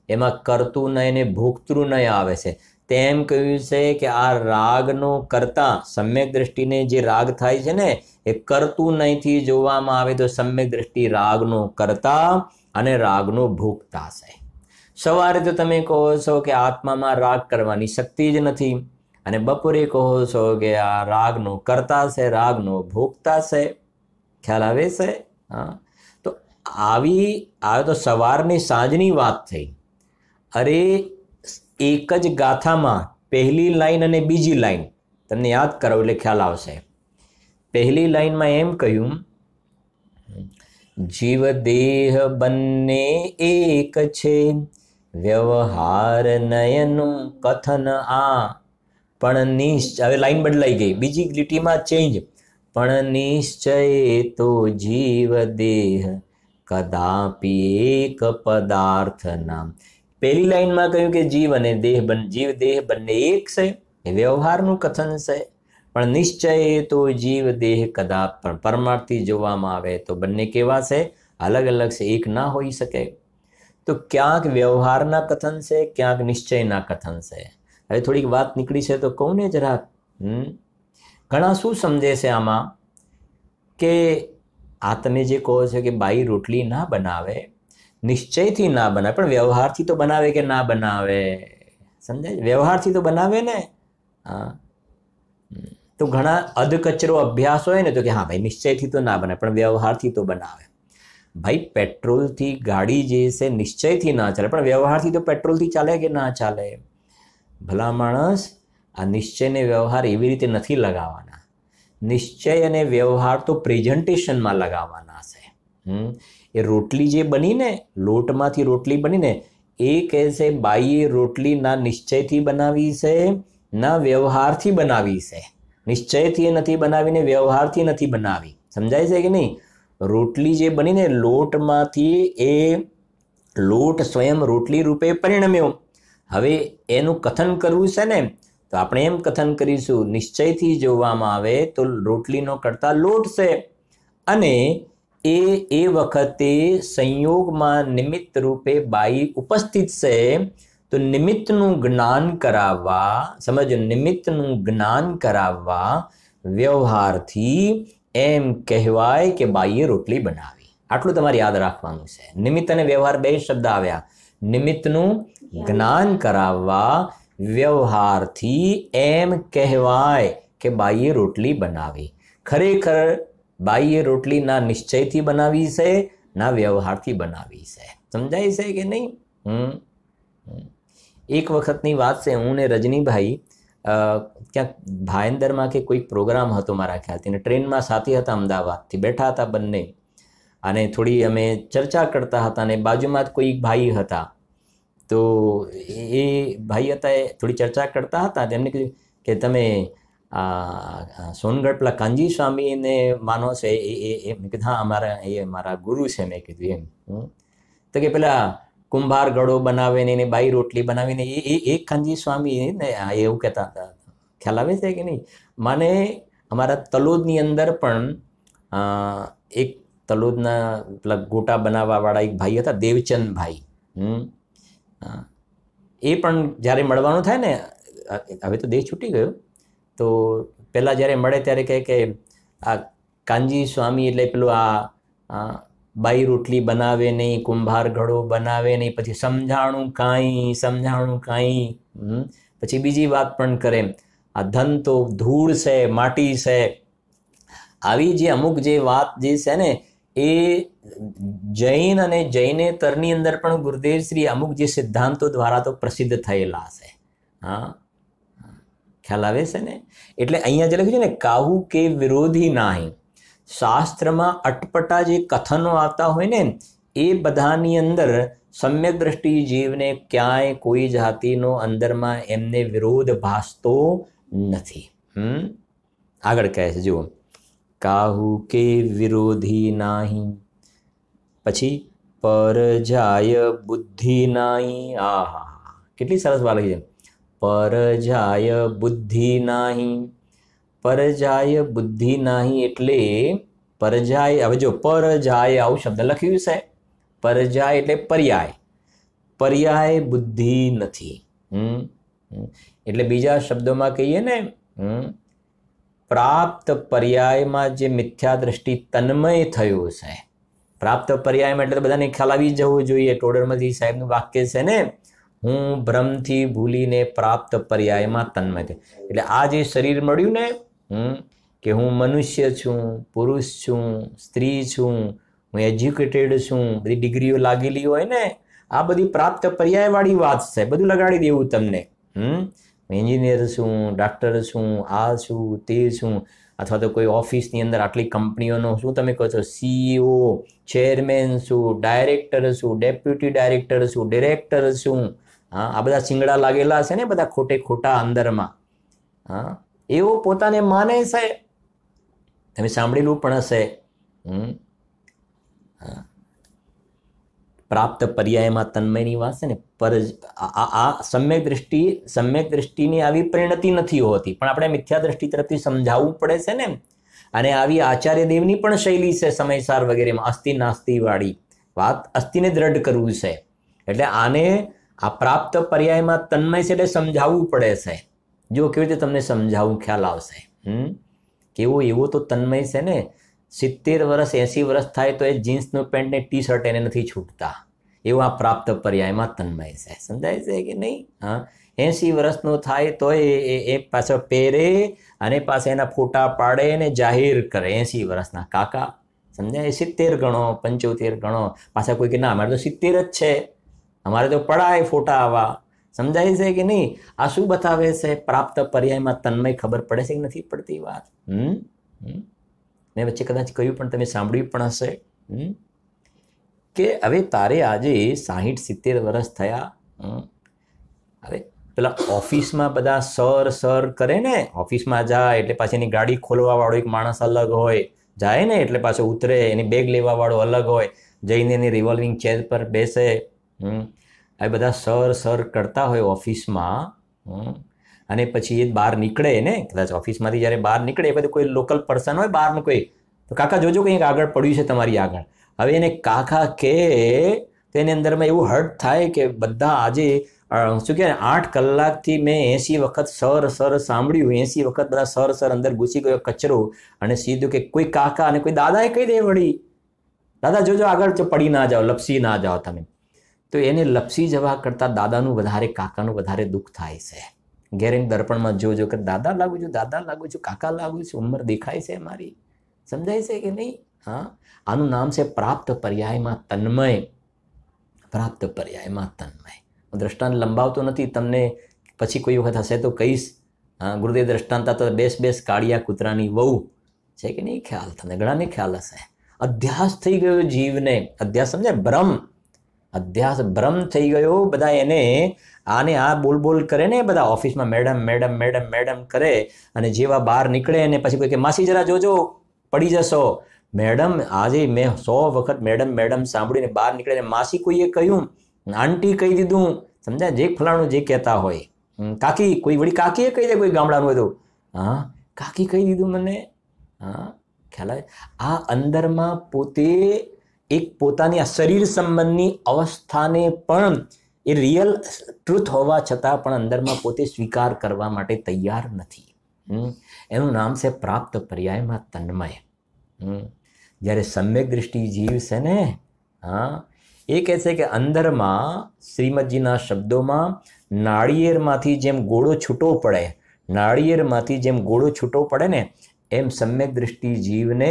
એમાં કરતું નય ને ભોગતૃ નય આવે છે. તેમ કહ્યું છે કે આ રાગનો કરતા, સમ્યક દ્રષ્ટિને જે રાગ થાય છે ને, એ કરતું નયથી જોવામાં આવે તો સમ્યક દ્રષ્ટિ રાગનો કરતા અને રાગનો ભોગતા છે. સવારે તો તમે કહો છો કે આત્મામાં રાગ કરવાની શક્તિ જ નથી, અને બપોરે કહો છો કે આ રાગનો કરતા છે, રાગનો ભોગતા છે. ખ્યાલ આવે છે? તો આ તો સવારની સાંજની વાત થઈ. અરે એક જ ગાથામાં પહેલી લાઈન અને બીજી લાઈન તમને યાદ કરાવો એટલે ખ્યાલ આવશે. પહેલી લાઈનમાં એમ કહ્યું, જીવ દેહ બંને એક છે, વ્યવહાર નયનું કથન આ, પણ નિશ્ચય, હવે લાઈન બદલાઈ ગઈ, બીજી લીટીમાં ચેન્જ, પણ નિશ્ચય તો જીવ દેહ કદાપી એક પદાર્થ નામ. પહેલી લાઈનમાં કહ્યું કે જીવ અને દેહ, જીવ દેહ બંને એક છે, એ વ્યવહારનું કથન છે. પણ નિશ્ચય તો જીવ દેહ કદાપ, પણ પરમાર્થથી જોવામાં આવે તો બંને કેવા છે? અલગ અલગ છે, એક ના હોઈ શકે. તો ક્યાંક વ્યવહારના કથન છે, ક્યાંક નિશ્ચયના કથન છે. હવે થોડીક વાત નીકળી છે તો કહું ને જરાક. ઘણા શું સમજે છે આમાં કે આ તમે જે કહો છો કે બાઈ રોટલી ના બનાવે, નિશ્ચયથી ના બનાવે, પણ વ્યવહારથી તો બનાવે કે ના બનાવે? સમજાય? વ્યવહારથી તો બનાવે ને. તો ઘણા અધકચરો અભ્યાસ હોય ને તો કે હા ભાઈ નિશ્ચયથી તો ના બનાવે, પણ વ્યવહારથી તો બનાવે. ભાઈ પેટ્રોલથી ગાડી જે છે નિશ્ચયથી ના ચાલે, પણ વ્યવહારથી તો પેટ્રોલથી ચાલે કે ના ચાલે? ભલા માણસ, આ નિશ્ચય ને વ્યવહાર એવી રીતે નથી લગાવવાના. નિશ્ચય અને વ્યવહાર તો પ્રેઝન્ટેશનમાં લગાવવાના છે. એ રોટલી જે બની ને, લોટમાંથી રોટલી બની ને, એ કહે છે બાઈએ રોટલી ના નિશ્ચયથી બનાવી છે, ના વ્યવહારથી બનાવી છે. નિશ્ચયથી નથી બનાવીને વ્યવહારથી નથી બનાવી. સમજાય છે કે નહીં? રોટલી જે બની ને લોટમાંથી, એ લોટ સ્વયં રોટલી રૂપે પરિણમ્યો. હવે એનું કથન કરવું છે ને, તો આપણે એમ કથન કરીશું, નિશ્ચયથી જોવામાં આવે તો રોટલીનો કરતા લોટ છે, અને એ વખતે સંયોગમાં નિમિત્ત રૂપે બાઈ ઉપસ્થિત છે. તો નિમિત્તનું જ્ઞાન કરાવવા, સમજો, નિમિત્તનું જ્ઞાન કરાવવા વ્યવહારથી એમ કહેવાય કે બાઈએ રોટલી બનાવી. આટલું તમારે યાદ રાખવાનું છે. નિમિત્ત અને વ્યવહાર બે શબ્દ આવ્યા. નિમિત્તનું જ્ઞાન કરાવવા વ્યવહારથી એમ કહેવાય કે બાઈએ રોટલી બનાવી. ખરેખર બાઈએ રોટલી ના નિશ્ચયથી બનાવી છે, ના વ્યવહારથી બનાવી છે. સમજાય છે કે નહીં? એક વખતની વાત છે, હું ને રજનીભાઈ ક્યાંક ભાયંદરમાં કે કોઈ પ્રોગ્રામ હતો મારા ખ્યાલથી, ને ટ્રેનમાં સાથે હતા, અમદાવાદથી બેઠા હતા બંને, અને થોડી અમે ચર્ચા કરતા હતા, અને બાજુમાં જ કોઈ ભાઈ હતા. તો એ ભાઈ હતા, એ થોડી ચર્ચા કરતા હતા. તેમને કીધું કે તમે સોનગઢ પેલા કાંજી સ્વામીને માનો છે? મેં કીધું હા, એ મારા ગુરુ છે. મેં કીધું એમ. તો કે પેલા કુંભાર ગળો બનાવે ને એને બાઈ રોટલી બનાવીને એ કાંજી સ્વામી ને એવું કહેતા હતા. ખ્યાલ આવે છે કે નહીં? મને અમારા તલોદની અંદર પણ એક તલોદના પેલા ગોટા બનાવવાવાળા એક ભાઈ હતા, દેવચંદભાઈ. એ પણ જ્યારે મળવાનું થાય ને, હવે તો દેહ છૂટી ગયો, તો પહેલાં જ્યારે મળે ત્યારે કહે કે આ કાંજી સ્વામી એટલે પેલું આ બાઈ રોટલી બનાવે નહીં, કુંભાર ઘડો બનાવે નહીં, પછી સમજાણું કાંઈ. પછી બીજી વાત પણ કરે, આ ધન તો ધૂળ છે, માટી છે. આવી જે અમુક જે વાત જે છે ને, એ જૈન અને જૈનેતરની અંદર પણ ગુરુદેવ શ્રી અમુક જે સિદ્ધાંતો દ્વારા તો પ્રસિદ્ધ થયેલા છે. હા, ખ્યાલ આવે છે ને? એટલે અહીંયા જે લખ્યું છે ને, કાહુ કે વિરોધી નાહી, શાસ્ત્રમાં અટપટા જે કથનો આવતા હોય ને, એ બધાની અંદર સમ્યક દ્રષ્ટિ જીવને ક્યાંય કોઈ જાતિનો અંદરમાં એમને વિરોધ ભાસતો નથી. આગળ કહે છે, જુઓ, કાહુ કે વિરોધી નાહી, પછી પર જાય બુદ્ધિ નાહી. આહા, કેટલી સરસ વાત લખી છે. પર જાય બુદ્ધિ નાહી, પર જાય બુદ્ધિ નાહી એટલે પરજાય. હવે જો પર જાય આવું શબ્દ લખ્યું છે, પર જાય એટલે પર્યાય, પર્યાય બુદ્ધિ નથી. એટલે બીજા શબ્દોમાં કહીએ ને, પ્રાપ્ત પર્યાયમાં જે મિથ્યા દ્રષ્ટિ તન્મય થયું છે, પ્રાપ્ત પર્યાયમાં એટલે બધાને ખ્યાલ આવી જવું જોઈએ. ટોડરમથી સાહેબનું વાક્ય છે ને, હું ભ્રમથી ભૂલીને પ્રાપ્ત પર્યાયમાં તન્મય થયો. એટલે આ જે શરીર મળ્યું ને, કે હું મનુષ્ય છું, પુરુષ છું, સ્ત્રી છું, હું એજ્યુકેટેડ છું, બધી ડિગ્રીઓ લાગેલી હોય ને, આ બધી પ્રાપ્ત પર્યાયવાળી વાત છે. બધું લગાડી દેવું તમને. એન્જિનિયર છું, ડાક્ટર છું, આ છું, તે છું, અથવા તો કોઈ ઓફિસની અંદર આટલી કંપનીઓનો શું તમે કહો છો, CEO, ચેરમેન છું, ડાયરેક્ટર છું, ડેપ્યુટી ડાયરેક્ટર છું, ડિરેક્ટર છું. હા, આ બધા શિંગડા લાગેલા છે ને, બધા ખોટે ખોટા અંદરમાં. હા, એવો પોતાને માને છે. તમે સાંભળેલું પણ હશે. પ્રાપ્ત પર્યાયમાં તન્મયની વાત છે ને, પર આ સમ્યક દ્રષ્ટિની આવી પરિણતિ નથી હોતી, પણ આપણે મિથ્યા દ્રષ્ટિ તરફથી સમજાવવું પડે છે ને. અને આવી આચાર્ય દેવની પણ શૈલી છે સમયસાર વગેરેમાં, અસ્થિ નાસ્તિ વાળી વાત, અસ્થિને દ્રઢ કરવું છે. એટલે આને આ પ્રાપ્ત પર્યાયમાં તન્મય છે એટલે સમજાવવું પડે છે. જો કેવી રીતે તમને સમજાવવું ખ્યાલ આવશે. કેવો એવો તો તન્મય છે ને, 70 વર્ષ 80 વર્ષ થાય તો એ જીન્સનું પેન્ટ ને ટી શર્ટ એને નથી છૂટતા. એવું આ પ્રાપ્ત પર્યાયમાં તન્મય છે. સમજાય છે કે નહીં? હા, 80 વર્ષનો થાય તો એ પાછો પહેરે અને પાછા એના ફોટા પાડે ને જાહેર કરે 80 વર્ષના કાકા. સમજાય? 70 ગણો, 75 ગણો. પાછા કોઈ કે ના, અમારે તો 70 જ છે, અમારે તો પડાય ફોટા આવા. સમજાય છે કે નહીં? આ શું બતાવે છે? પ્રાપ્ત પર્યાયમાં તન્મય ખબર પડે છે કે નથી પડતી વાત? મેં વચ્ચે કદાચ કહ્યું પણ તમે સાંભળ્યું પણ હશે કે હવે તારે આજે 60-70 વર્ષ થયા. હવે પેલા ઓફિસમાં બધા સર કરે ને, ઓફિસમાં જાય એટલે પાછી એની ગાડી ખોલવા વાળો એક માણસ અલગ હોય, જાય ને એટલે પાછો ઉતરે, એની બેગ લેવા વાળો અલગ હોય, જઈને એની રિવોલ્વિંગ ચેર પર બેસે. હવે બધા સર કરતા હોય ઓફિસમાં, અને પછી એ બહાર નીકળે ને, કદાચ ઓફિસમાંથી જ્યારે બહાર નીકળે એ બધું કોઈ લોકલ પર્સન હોય બહારનું કોઈ, તો કાકા જોજો કંઈક આગળ પડ્યું છે તમારી આગળ. હવે એને કાકા કહે તો એની અંદરમાં એવું હર્ટ થાય કે બધા આજે શું કહેવાય 8 કલાકથી મેં 80 વખત સર સાંભળ્યું, 80 વખત બધા સર અંદર ઘૂસી ગયો કચરો, અને સીધું કે કોઈ કાકા અને કોઈ દાદાએ કહી દે વળી, દાદા જોજો આગળ પડી ના જાઓ, લપસી ના જાઓ તમે. તો એને લપસી જવા કરતાં દાદાનું વધારે, કાકાનું વધારે દુઃખ થાય છે. ઘેર દર્પણમાં જોજો કે દાદા લાગુ છું, દાદા લાગુ છું, કાકા લાગુ છું, ઉંમર દેખાય છે મારી, સમજાય છે કે નહીં? હા, આનું નામ છે પ્રાપ્ત પર્યાયમાં તન્મય. પ્રાપ્ત પર્યાયમાં તન્મય. હું દ્રષ્ટાંત લંબાવતો નથી, તમને પછી કોઈ વખત હશે તો કહીશ. હા, ગુરુદેવ દ્રષ્ટાંત તો બેસ કાળિયા કૂતરાની વહુ છે કે નહીં ખ્યાલ? તમને ઘણાને ખ્યાલ હશે. અધ્યાસ થઈ ગયો જીવને, અધ્યાસ સમજે, ભ્રમ, અધ્યાસ ભ્રમ થઈ ગયો. બધા એને આને આ બોલ કરે ને, બધા ઓફિસમાં મેડમ મેડમ મેડમ મેડમ કરે, અને જેવા બહાર નીકળે ને પછી કોઈ કે માસી જરા જોજો પડી જશો. મેડમ, આજે મેં 100 વખત મેડમ મેડમ સાંભળીને બહાર નીકળે ને માસી કોઈએ કહ્યું, આંટી કહી દીધું, સમજાય? જે ફલાણું જે કહેતા હોય, કાકી, કોઈ વળી કાકીએ કહી દે, કોઈ ગામડાનું હોય તો હા કાકી કહી દીધું મને. હા, ખ્યાલ આવે? આ અંદરમાં પોતે એક પોતાની આ શરીર સંબંધની અવસ્થાને પણ એ રિયલ ટ્રુથ હોવા છતાં પણ અંદરમાં પોતે સ્વીકાર કરવા માટે તૈયાર નથી. એનું નામ છે પ્રાપ્ત પર્યાયમાં તન્મય. જ્યારે સમ્યક દ્રષ્ટિ જીવ છે ને, હા, એ કહે છે કે અંદરમાં શ્રીમદજીના શબ્દોમાં નાળિયેરમાંથી જેમ ગોળો છૂટો પડે, નાળિયેરમાંથી જેમ ગોળો છૂટો પડે ને, એમ સમ્યક દ્રષ્ટિ જીવને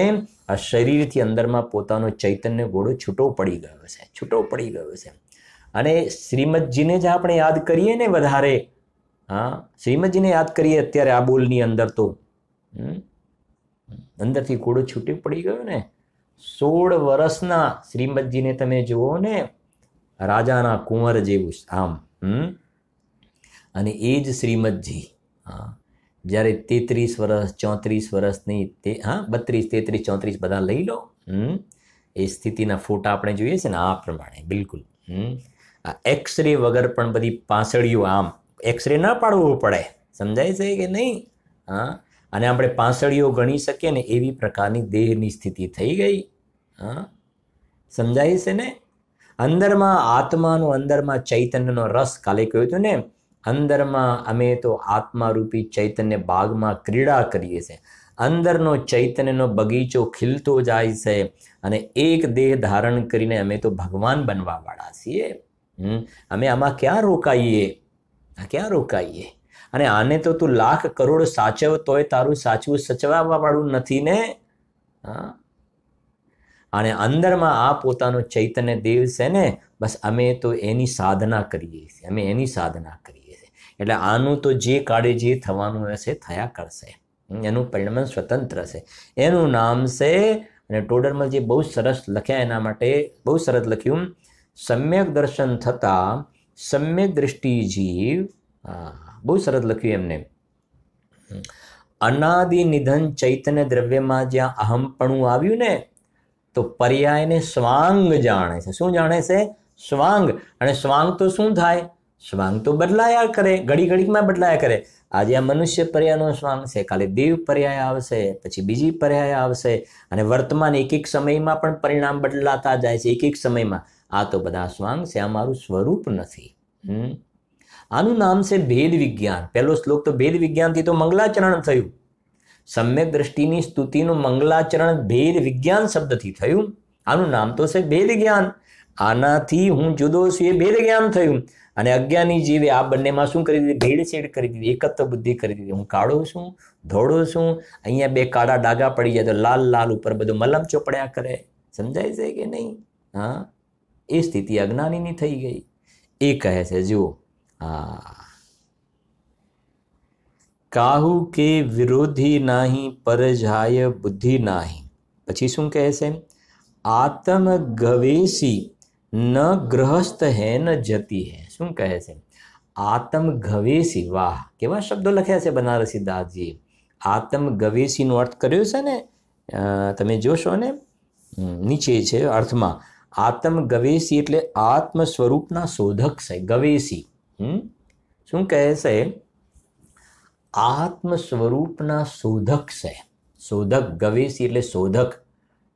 આ શરીરથી અંદરમાં પોતાનો ચૈતન્ય ગોળો છૂટો પડી ગયો છે, છૂટો પડી ગયો છે. અને શ્રીમદજીને જ આપણે યાદ કરીએ ને વધારે, હા, શ્રીમદજીને યાદ કરીએ અત્યારે આ બોલની અંદર, તો અંદરથી ગોળો છૂટી પડી ગયો ને. 16 વર્ષના શ્રીમદજીને તમે જુઓ ને, રાજાના કુંવર જેવું આમ. અને એ જ શ્રીમદજી, હા, જ્યારે 33 વર્ષ 34 વર્ષની, તે હા 32 33 34 બધા લઈ લો, એ સ્થિતિના ફોટા આપણે જોઈએ છે ને આ પ્રમાણે બિલકુલ. આ એક્સરે વગર પણ બધી પાંસળીઓ, આમ એક્સરે ના પાડવો પડે, સમજાય છે કે નહીં? હા, અને આપણે પાંસળીઓ ગણી શકીએ ને એવી પ્રકારની દેહની સ્થિતિ થઈ ગઈ. હા, સમજાય છે ને? અંદરમાં આત્માનો, અંદરમાં ચૈતન્યનો રસ, કાલે કહ્યું હતું ને, અંદરમાં અમે તો આત્મારૂપી ચૈતન્ય બાગમાં ક્રીડા કરીએ છીએ. અંદરનો ચૈતન્યનો બગીચો ખીલતો જાય છે, અને એક દેહ ધારણ કરીને અમે તો ભગવાન બનવાવાળા છીએ. અમે આમાં ક્યાં રોકાઈએ? ક્યાં રોકાઈએ? અને આને તો તું લાખ કરોડ સાચવતોય તારું સાચવું સચવાવાળું નથી ને. હા, અને અંદરમાં આ પોતાનો ચૈતન્ય દેવ છે ને, બસ અમે તો એની સાધના કરીએ છીએ, અમે એની સાધના કરીએ છીએ. એટલે આનું તો જે કાળે જે થવાનું હશે થયા કરશે, એનું પરિણામ સ્વતંત્ર છે. એનું નામ છે, અને ટોડરમલજી બહુ સરસ લખ્યા, એના માટે બહુ સરસ લખ્યું, સમ્યક દર્શન થતાં સમ્યક દૃષ્ટિ જીવ. બહુ સરસ લખ્યું એમને. અનાદિ નિધન ચૈતન્ય દ્રવ્યમાં જ્યાં અહમપણું આવ્યું ને, તો પર્યાયને સ્વાંગ જાણે છે. શું જાણે છે? સ્વાંગ. અને સ્વાંગ તો શું થાય? સ્વાંગ તો બદલાયા કરે, ઘડી ઘડીમાં બદલાયા કરે. આજે આ મનુષ્ય પર્યાયનો સ્વાંગ છે, કાલે દેવ પર્યાય આવશે, પછી બીજી પર્યાય આવશે, અને વર્તમાન એક એક સમયમાં પણ પરિણામ બદલાતા જાય છે, એક એક સમયમાં. આ તો બધા સ્વાંગ છે, આ મારું સ્વરૂપ નથી. આનું નામ છે ભેદ વિજ્ઞાન. પહેલો શ્લોક તો ભેદ વિજ્ઞાનથી તો મંગલાચરણ થયું. સમ્યક દ્રષ્ટિની સ્તુતિનું મંગલાચરણ ભેદ વિજ્ઞાન શબ્દથી થયું. આનું નામ તો છે ભેદ જ્ઞાન. આનાથી હું જુદો છું એ ભેદ જ્ઞાન થયું. અને અજ્ઞાની જીવે આ બંનેમાં શું કરી દીધી? ભેળસેળ કરી દીધી, એકત્વ બુદ્ધિ કરી દીધી. હું કાળો છું, ધોળો છું, અહીંયા 2 કાળા ડાઘા પડી જાય તો લાલ લાલ ઉપર બધું મલમ ચોપડ્યા કરે. સમજાય છે કે નહીં? હા, એ સ્થિતિ અજ્ઞાનીની થઈ ગઈ. એ કહે છે, જુઓ, કાહુ કે વિરોધી નાહી પર જાય બુદ્ધિ નાહી. પછી શું કહે છે? આત્મ ગવેશી ન ગ્રહસ્થ હે ન જતી હે. શું કહે છે? આત્મ ગવેશી. વાહ, કેવા શબ્દો લખ્યા છે બનારસી દાસજી. આત્મ ગવેશીનો અર્થ કર્યો છે ને, તમે જોશો ને, નીચે છે અર્થમાં. આત્મ ગવેશી એટલે આત્મ સ્વરૂપના શોધક છે. ગવેશી શું કહે છે? આત્મ સ્વરૂપના શોધક છે. શોધક, ગવેશી એટલે શોધક.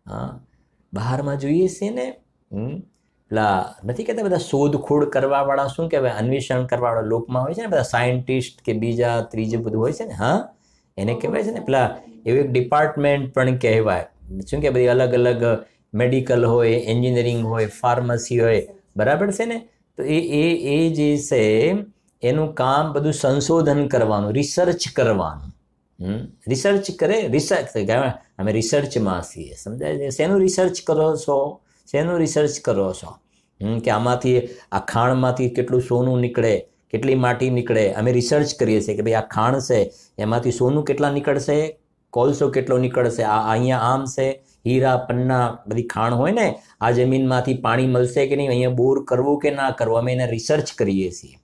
હા, બહારમાં જોઈએ છે ને, પેલા નથી કહેતા બધા શોધખોળ કરવાવાળા, શું કહેવાય, અન્વેષણ કરવાવાળા લોકમાં હોય છે ને, બધા સાયન્ટિસ્ટ કે બીજા ત્રીજું બધું હોય છે ને. હા, એને કહેવાય છે ને, પેલા એવું એક ડિપાર્ટમેન્ટ પણ કહેવાય. શું કે બધી અલગ અલગ મેડિકલ હોય, એન્જિનિયરિંગ હોય, ફાર્મસી હોય, બરાબર છે ને. તો એ જે છે એનું કામ બધું સંશોધન કરવાનું, રિસર્ચ કરવાનું. રિસર્ચ કરે, રિસર્ચ અમે રિસર્ચમાં છીએ, સમજાય છે? શેનું રિસર્ચ કરો છો? શેનું રિસર્ચ કરો છો? કે આમાંથી, આ ખાણમાંથી કેટલું સોનું નીકળે, કેટલી માટી નીકળે. અમે રિસર્ચ કરીએ છીએ કે ભાઈ આ ખાણ છે એમાંથી સોનું કેટલા નીકળશે, કોલસો કેટલો નીકળશે, આ અહીંયા આમ છે, હીરા પન્ના બધી ખાણ હોય ને, આ જમીનમાંથી પાણી મળશે કે નહીં, અહીંયા બોર કરવું કે ના કરવું, અમે એને રિસર્ચ કરીએ છીએ.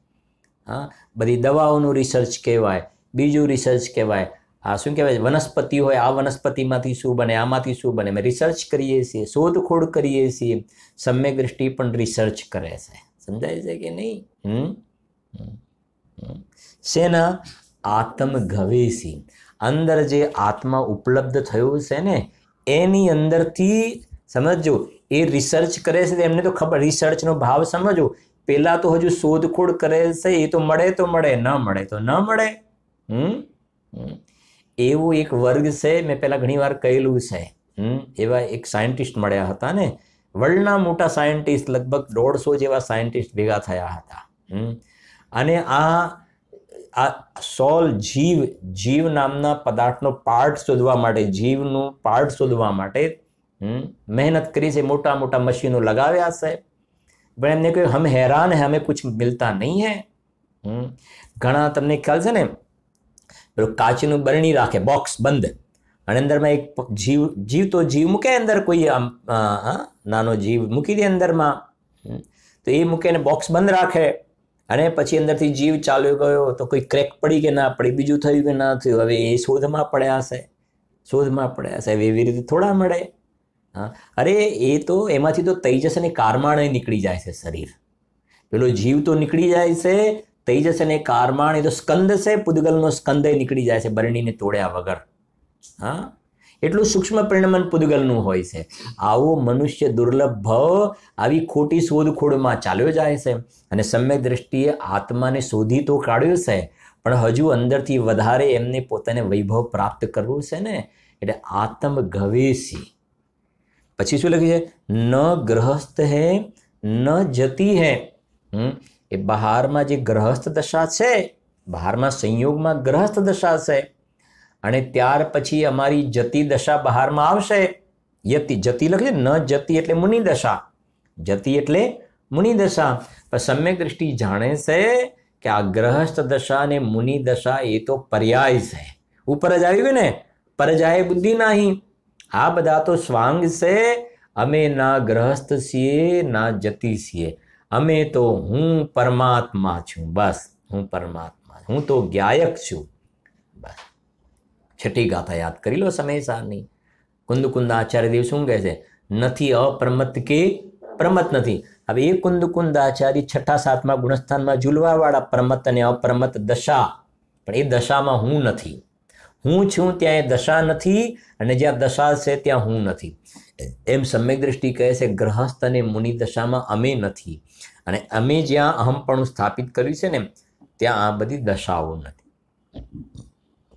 હા, બધી દવાઓનું રિસર્ચ કહેવાય. બીજું રિસર્ચ કહેવાય આ શું કહેવાય, વનસ્પતિ હોય, આ વનસ્પતિમાંથી શું બને, આમાંથી શું બને, અમે રિસર્ચ કરીએ છીએ, શોધખોળ કરીએ છીએ. સમ્યક દૃષ્ટિ પણ રિસર્ચ કરે છે, સમજાય છે કે નહીં? શેના? આત્મગવેષી. અંદર જે આત્મા ઉપલબ્ધ થયું છે ને એની અંદરથી સમજો, એ રિસર્ચ કરે છે એમને તો ખબર, રિસર્ચનો ભાવ સમજો. પહેલા તો હજુ શોધખોળ કરે છે, એ તો મળે તો મળે, ન મળે તો ન મળે. એવો એક વર્ગ છે, મેં પહેલા ઘણી વાર કહેલું છે. એવા એક સાયન્ટિસ્ટ મળ્યા હતા ને, વર્લ્ડના મોટા સાયન્ટિસ્ટ, લગભગ 150 જેવા સાયન્ટિસ્ટ ભેગા થયા હતા. અને આ સોલ, જીવ નામના પદાર્થનો પાર્ટ શોધવા માટે, જીવનું પાર્ટ શોધવા માટે મહેનત કરી છે. મોટા મોટા મશીનો લગાવ્યા છે, પણ એમને કહ્યું હમ હેરાન હે, હमें कुछ मिलता नहीं है. ઘણા તમને ખ્યાલ છે ને, પેલું કાચનું બરણી રાખે, બોક્સ બંધ, અને અંદરમાં એક જીવતો જીવ મૂકે, અંદર કોઈ નાનો જીવ મૂકી દે અંદરમાં, તો એ મૂકે ને બોક્સ બંધ રાખે, અને પછી અંદરથી જીવ ચાલ્યો ગયો તો કોઈ ક્રેક પડી કે ના પડી, બીજું થયું કે ના થયું, હવે એ શોધમાં પડ્યા છે. હવે એવી રીતે થોડા મળે. હા, અરે એ તો એમાંથી તો તેજસ અને કારમાણ નીકળી જાય છે શરીર. પેલો જીવ તો નીકળી જાય છે, તેજસ અને કારમાણ એ તો સ્કંદ છે, પૂદગલનો સ્કંદ નીકળી જાય છે બરણીને તોડ્યા વગર. હા, એટલું સૂક્ષ્મ પરિણમન પૂદગલનું હોય છે. આવો મનુષ્ય દુર્લભ ભવ આવી ખોટી શોધખોળમાં ચાલ્યો જાય છે, અને સમ્યક દ્રષ્ટિએ આત્માને શોધી તો કાઢ્યો છે, પણ હજુ અંદરથી વધારે એમને પોતાને વૈભવ પ્રાપ્ત કરવું છે ને, એટલે આત્મગવેષી. પછી શું લખ્યું છે? ન ગ્રહસ્થ હે ન જતી હે. એ બહારમાં જે ગ્રહસ્થ દશા છે, બહારમાં સંયોગમાં ગ્રહસ્થ દશા છે, અને ત્યાર પછી અમારી જતી દશા બહારમાં આવશે. જતી લખે, ન જતી એટલે મુનિ દશા, જતી એટલે મુનિ દશા. પણ સમ્યક દ્રષ્ટિ જાણે છે કે આ ગ્રહસ્થ દશા અને મુનિ દશા એ તો પર્યાય છે. ઉપર જ આવ્યું ને, પરજાય બુદ્ધિ નહીં. આ બધા તો સ્વાંગ છે. અમે ના ગ્રહસ્થ છીએ ના જતી છીએ, અમે તો હું પરમાત્મા છું. બસ, હું પરમાત્મા, હું તો જ્ઞાયક છું. બસ, છઠ્ઠી ગાથા યાદ કરી લો સમયસારની. કુંદ આચાર્યદેવ શું કહે છે? નથી અપ્રમત કે પ્રમત નથી. હવે એ કુંદ આચાર્ય છઠ્ઠા સાતમા ગુણસ્થાનમાં ઝૂલવાવાળા પ્રમત અને અપ્રમત દશા, પણ એ દશામાં હું નથી. હું છું ત્યાં એ દશા નથી, અને જ્યાં દશા છે ત્યાં હું નથી. એમ સમ્યક દ્રષ્ટિ કહે છે ગ્રહસ્થ અને મુનિ દશામાં અમે નથી, અને અમે જ્યાં અહમપણું સ્થાપિત કર્યું છે ને ત્યાં આ બધી દશાઓ નથી.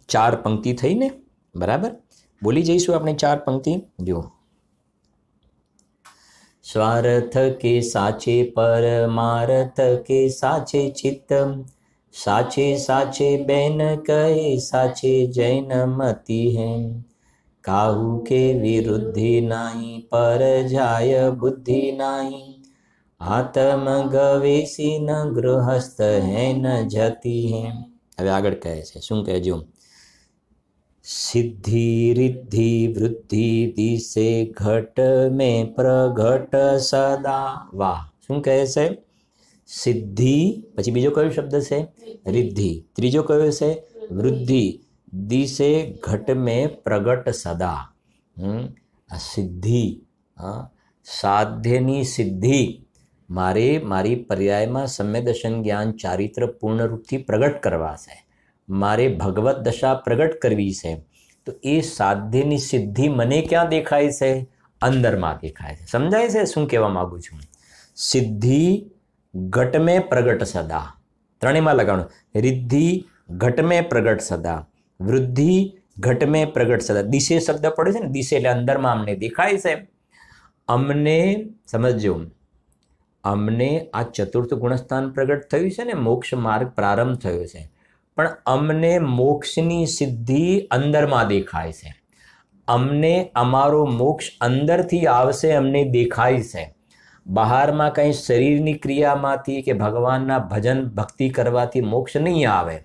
4 પંક્તિ થઈ ને, બરાબર? બોલી જઈશું આપણે 4 પંક્તિ. જો, સ્વાર્થ કે સાચે પરમાર્થ કે સાચે ચિત્ત, સાચે સાચે બેન કહે સાચે જૈન મતી હૈ, કાહુ કે વિરુદ્ધિ નહીં પર જાય બુદ્ધિ નહીં, આત્મ ગવેષી ન ગૃહસ્થ હૈ ન જતી હૈ. હવે આગળ કહે છે, શું કહેજો? સિદ્ધિ રિદ્ધિ વૃદ્ધિ દિશે ઘટ મેં પ્રગટ સદા. વાહ, શું કહે છે? સિદ્ધિ, પછી બીજો કયો શબ્દ છે? રિદ્ધિ. ત્રીજો કયો છે? વૃદ્ધિ. દિશે ઘટ મેં પ્રગટ સદા. આ સિદ્ધિ, સાધ્યની સિદ્ધિ મારી પર્યાયમાં સમ્યક દર્શન જ્ઞાન ચારિત્ર પૂર્ણ રૂપથી પ્રગટ કરવા છે, મારે ભગવત દશા પ્રગટ કરવી છે. તો એ સાધ્યની સિદ્ધિ મને ક્યાં દેખાય છે? અંદરમાં દેખાય છે. સમજાય છે શું કહેવા માંગુ છું? સિદ્ધિ ઘટ મેં પ્રગટ સદા, ત્રણેયમાં લગાવવાનું. રિદ્ધિ ઘટ મેં પ્રગટ સદા, વૃદ્ધિ ઘટ મેં પ્રગટ સદા. દિશે શબ્દ પડે છે ને, દિશે એટલે અંદરમાં અમને દેખાય છે. અમને સમજો, અમને આ ચતુર્થ ગુણસ્થાન પ્રગટ થયું છે ને, મોક્ષ માર્ગ પ્રારંભ થયો છે, પણ અમને મોક્ષની સિદ્ધિ અંદરમાં દેખાય છે. અમને અમારો મોક્ષ અંદરથી આવશે, અમને દેખાય છે. બહારમાં કંઈ શરીરની ક્રિયામાંથી કે ભગવાનના ભજન ભક્તિ કરવાથી મોક્ષ નહીં આવે.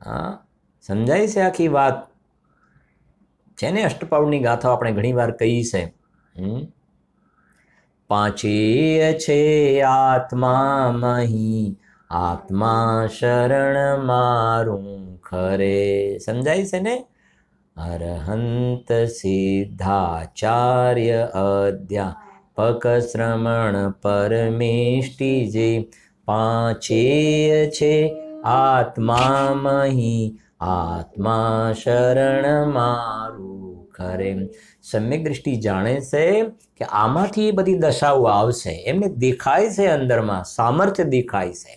હા, સમજાય છે આખી વાત છે ને. અષ્ટપાઉડની ગાથાઓ આપણે ઘણીવાર કહી છે. પાંચેય છે આત્મા મહી, આત્મા શરણ મારું ખરે. સમજાય છે ને. અરહંત સિદ્ધાચાર્ય અધ્યાપક શ્રમણ પરમેષ્ટિ જે, પાંચેય છે આત્મા મહી, આત્મા શરણ મારું ખરે. સમ્યક દ્રષ્ટિ જાણે છે કે આમાંથી બધી દશાઓ આવશે, એમને દેખાય છે, અંદરમાં સામર્થ્ય દેખાય છે.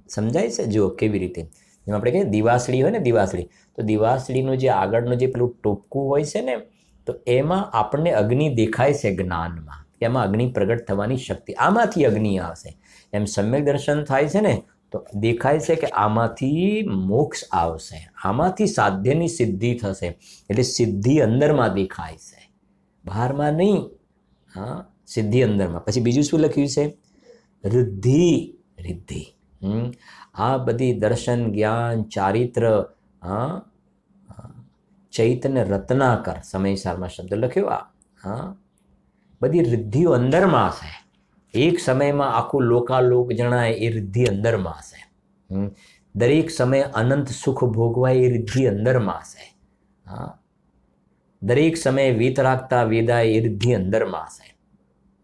સમજાય છે? જુઓ કેવી રીતે. જેમ આપણે કહીએ દિવાસળી હોય ને, દિવાસળી, તો દિવાસળીનું જે આગળનું જે પેલું ટોપકું હોય છે ને, તો એમાં આપણને અગ્નિ દેખાય છે જ્ઞાનમાં, એમાં અગ્નિ પ્રગટ થવાની શક્તિ, આમાંથી અગ્નિ આવશે. એમ સમ્યક દર્શન થાય છે ને, તો દેખાય છે કે આમાંથી મોક્ષ આવશે, આમાંથી સાધ્યની સિદ્ધિ થશે. એટલે સિદ્ધિ અંદરમાં દેખાય છે, બહારમાં નહીં. હા, સિદ્ધિ અંદરમાં. પછી બીજું શું લખ્યું છે? રિદ્ધિ. રિદ્ધિ. આ બધી દર્શન, જ્ઞાન, ચારિત્ર, ચૈતન્ય રત્નાકર, સમયસારમાં શબ્દ લખ્યો. હા, બધી રિદ્ધિઓ અંદરમાં છે. એક સમયમાં આખું લોકાલોક જણાય એ રિદ્ધિ અંદરમાં છે. દરેક સમયે અનંત સુખ ભોગવાય એ રિદ્ધિ અંદરમાં છે. હા, દરેક સમયે વીતરાગતા વેદાય એ રિદ્ધિ અંદરમાં છે.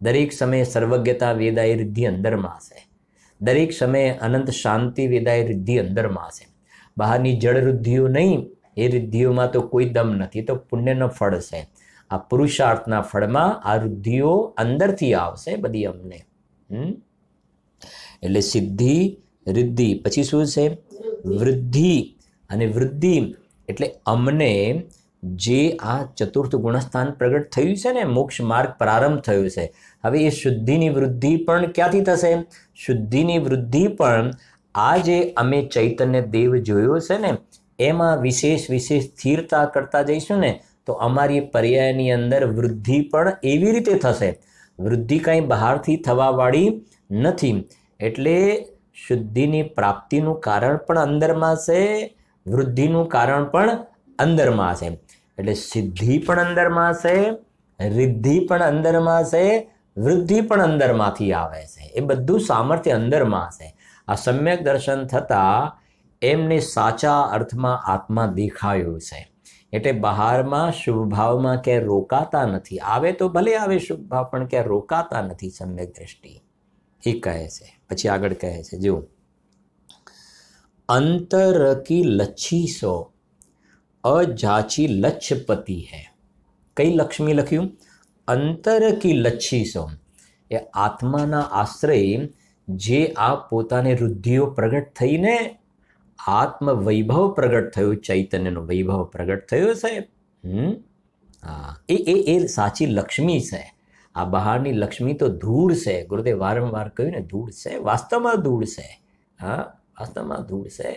દરેક સમયે સર્વજ્ઞતા વેદાય એ રિદ્ધિ અંદરમાં છે. દરેક સમયે અનંત શાંતિ વેદાય રિદ્ધિ અંદરમાં છે. બહારની જળ રિદ્ધિઓ નહીં, એ રિદ્ધિઓમાં તો કોઈ દમ નથી, તો પુણ્યનો ફળ છે. આ પુરુષાર્થના ફળમાં આ રિદ્ધિઓ અંદરથી આવશે બધી અમને. એટલે સિદ્ધિ, રિદ્ધિ. પછી શું છે? વૃદ્ધિ. અને વૃદ્ધિ એટલે અમને જે આ ચતુર્થ ગુણસ્થાન પ્રગટ થયું છે ને, મોક્ષ માર્ગ પ્રારંભ થયો છે. હવે એ શુદ્ધિની વૃદ્ધિ પણ ક્યાંથી થશે? શુદ્ધિની વૃદ્ધિ પણ આ જે અમે ચૈતન્ય દેવ જોયો છે ને, એમાં વિશેષ વિશેષ સ્થિરતા કરતા જઈશું ને, તો અમારી પર્યાયની અંદર વૃદ્ધિ પણ એવી રીતે થશે. વૃદ્ધિ કાંઈ બહારથી થવાવાળી નથી. એટલે શુદ્ધિની પ્રાપ્તિનું કારણ પણ અંદરમાં છે, વૃદ્ધિનું કારણ પણ અંદરમાં છે. એટલે સિદ્ધિ પણ અંદરમાં છે, રિદ્ધિ પણ અંદરમાં છે, વૃદ્ધિ પણ અંદરમાંથી આવે છે. એ બધું સામર્થ્ય અંદરમાં છે. આ સમ્યક દર્શન થતાં એમને સાચા અર્થમાં આત્મા દેખાયો છે. એટલે બહારમાં શુભ ભાવમાં ક્યાંય રોકાતા નથી. આવે તો ભલે આવે શુભ ભાવ, પણ ક્યાંય રોકાતા નથી સમ્યક દ્રષ્ટિ. એ કહે છે. પછી આગળ કહે છે, જો અંતર કી લચ્છી સો અજાચી લચ્છપતિ હૈ. કઈ લક્ષ્મી લખ્યું? અંતર કી લચ્છી સો. એ આત્માના આશ્રય જે આ પોતાની રુદ્ધિઓ પ્રગટ થઈને આત્મ વૈભવ પ્રગટ થયું, ચૈતન્યનો વૈભવ પ્રગટ થયો છે. હા, એ સાચી લક્ષ્મી છે. આ બહારની લક્ષ્મી તો ધૂળ છે. ગુરુદેવ વારંવાર કહ્યું ને, ધૂળ છે, વાસ્તવમાં ધૂળ છે. હા, વાસ્તવમાં ધૂળ છે.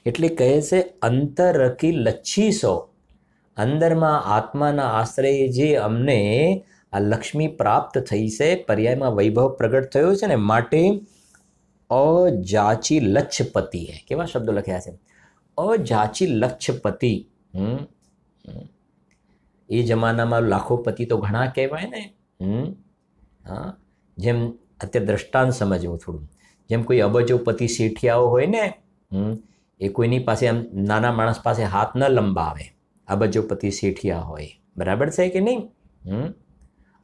એટલે કહે છે અંતર કી લચ્છી સો. અંદરમાં આત્માના આશ્રય જે અમને આ લક્ષ્મી પ્રાપ્ત થઈ છે, પર્યાયમાં વૈભવ પ્રગટ થયો છે ને, માટે અજાચી લચ્છપતિ હે. કેવા શબ્દો લખ્યા છે? અજાચી લચ્છપતિ. એ જમાનામાં લાખોપતિ તો ઘણા કહેવાય ને. હા, જેમ અત્યારે દ્રષ્ટાંત સમજવું થોડું. જેમ કોઈ અબજોપતિ શેઠિયાઓ હોય ને, એ કોઈની પાસે આમ નાના માણસ પાસે હાથ ન લંબાવે. અબજોપતિ શેઠિયા હોય, બરાબર છે કે નહીં?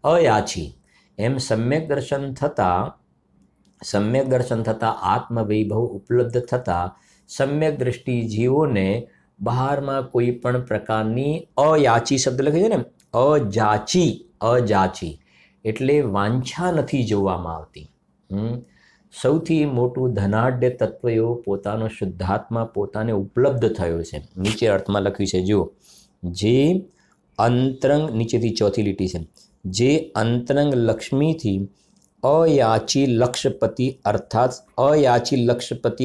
અયાચી. એમ સમ્યક દર્શન થતાં આત્મવૈભવ ઉપલબ્ધ થતાં સમ્યક દ્રષ્ટિ જીવોને બહારમાં કોઈ પણ પ્રકારની અયાચી શબ્દ લખે છે ને, અજાચી એટલે વાંછા નથી જોવામાં આવતી. સૌથી મોટું ધનાઢ્ય તત્વ એવો પોતાનો શુદ્ધાત્મા પોતાને ઉપલબ્ધ થયો છે. નીચે અર્થમાં લખ્યું છે, જુઓ, જે અંતરંગ, નીચેથી ચોથી લીટી છે, જે અંતરંગ લક્ષ્મીથી અયાચી લક્ષપતિ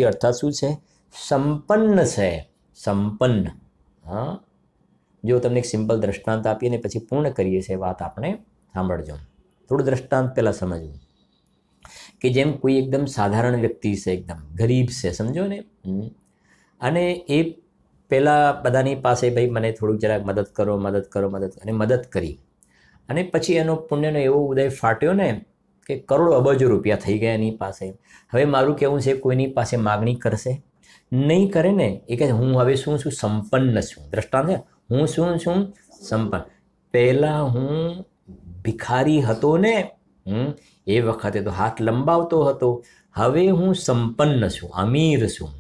અર્થાત શું છે? સંપન્ન છે. સંપન્ન. હા, જો તમને એક સિમ્પલ દ્રષ્ટાંત આપીએ ને પછી પૂર્ણ કરીએ છીએ વાત. આપણે સાંભળજો. થોડું દ્રષ્ટાંત પહેલાં સમજવું કે જેમ કોઈ એકદમ સાધારણ વ્યક્તિ છે, એકદમ ગરીબ છે, સમજો ને, અને એ પહેલાં બધાની પાસે ભાઈ મને થોડુંક જરાક મદદ કરો અને મદદ કરી, અને પછી એનો પુણ્યનો એવો ઉદય ફાટ્યો ને કે કરોડો અબજો રૂપિયા થઈ ગયા એની પાસે. હવે મારું કહેવું છે, કોઈની પાસે માગણી કરશે નહીં, કરે ને. એ કહે હું હવે શું છું? સંપન્ન છું. દ્રષ્ટાંત છે, હું શું છું? સંપન્ન. પહેલાં હું ભિખારી હતો ને, એ વખતે તો હાથ લંબાવતો હતો. હવે હું સંપન્ન છું, અમીર છું.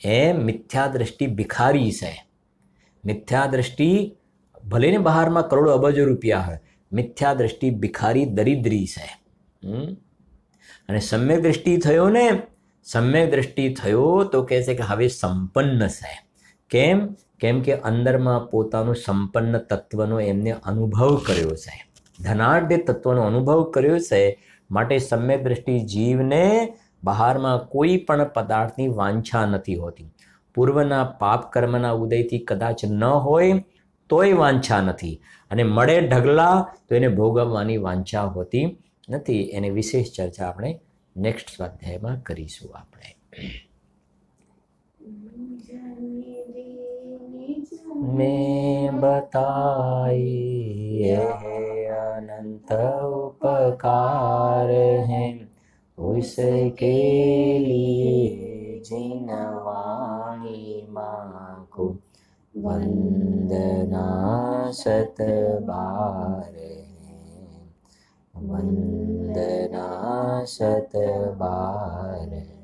એ મિથ્યા દ્રષ્ટિ ભિખારી છે. મિથ્યા દ્રષ્ટિ ભલે ને બહારમાં કરોડો અબજો રૂપિયા હોય, મિથ્યા દ્રષ્ટિ ભિખારી દરિદ્રી છે. અને સમ્યક દ્રષ્ટિ થયો ને, સમ્યક દ્રષ્ટિ થયો તો કહે છે કે હવે સંપન્ન છે. કેમ? કેમ કે અંદરમાં પોતાનું સંપન્ન તત્વનો એમને અનુભવ કર્યો છે, ધનાઢ્ય તત્વનો અનુભવ કર્યો છે. માટે સમ્યક દ્રષ્ટિ જીવને બહારમાં કોઈ પણ પદાર્થની વાંછા નથી હોતી. પૂર્વના પાપ કર્મના ઉદયથી કદાચ ન હોય તોય વાંછા નથી, અને મળે ઢગલા તો એને ભોગવવાની વાંછા હોતી નથી. એને વિશેષ ચર્ચા આપણે નેક્સ્ટ સ્વાધ્યાયમાં કરીશું. આપણે મેં बताई अनंत उपकार हैं उसके लिए जिन वाणी माँ को वंदना शत बार है, वंदना शत बार है.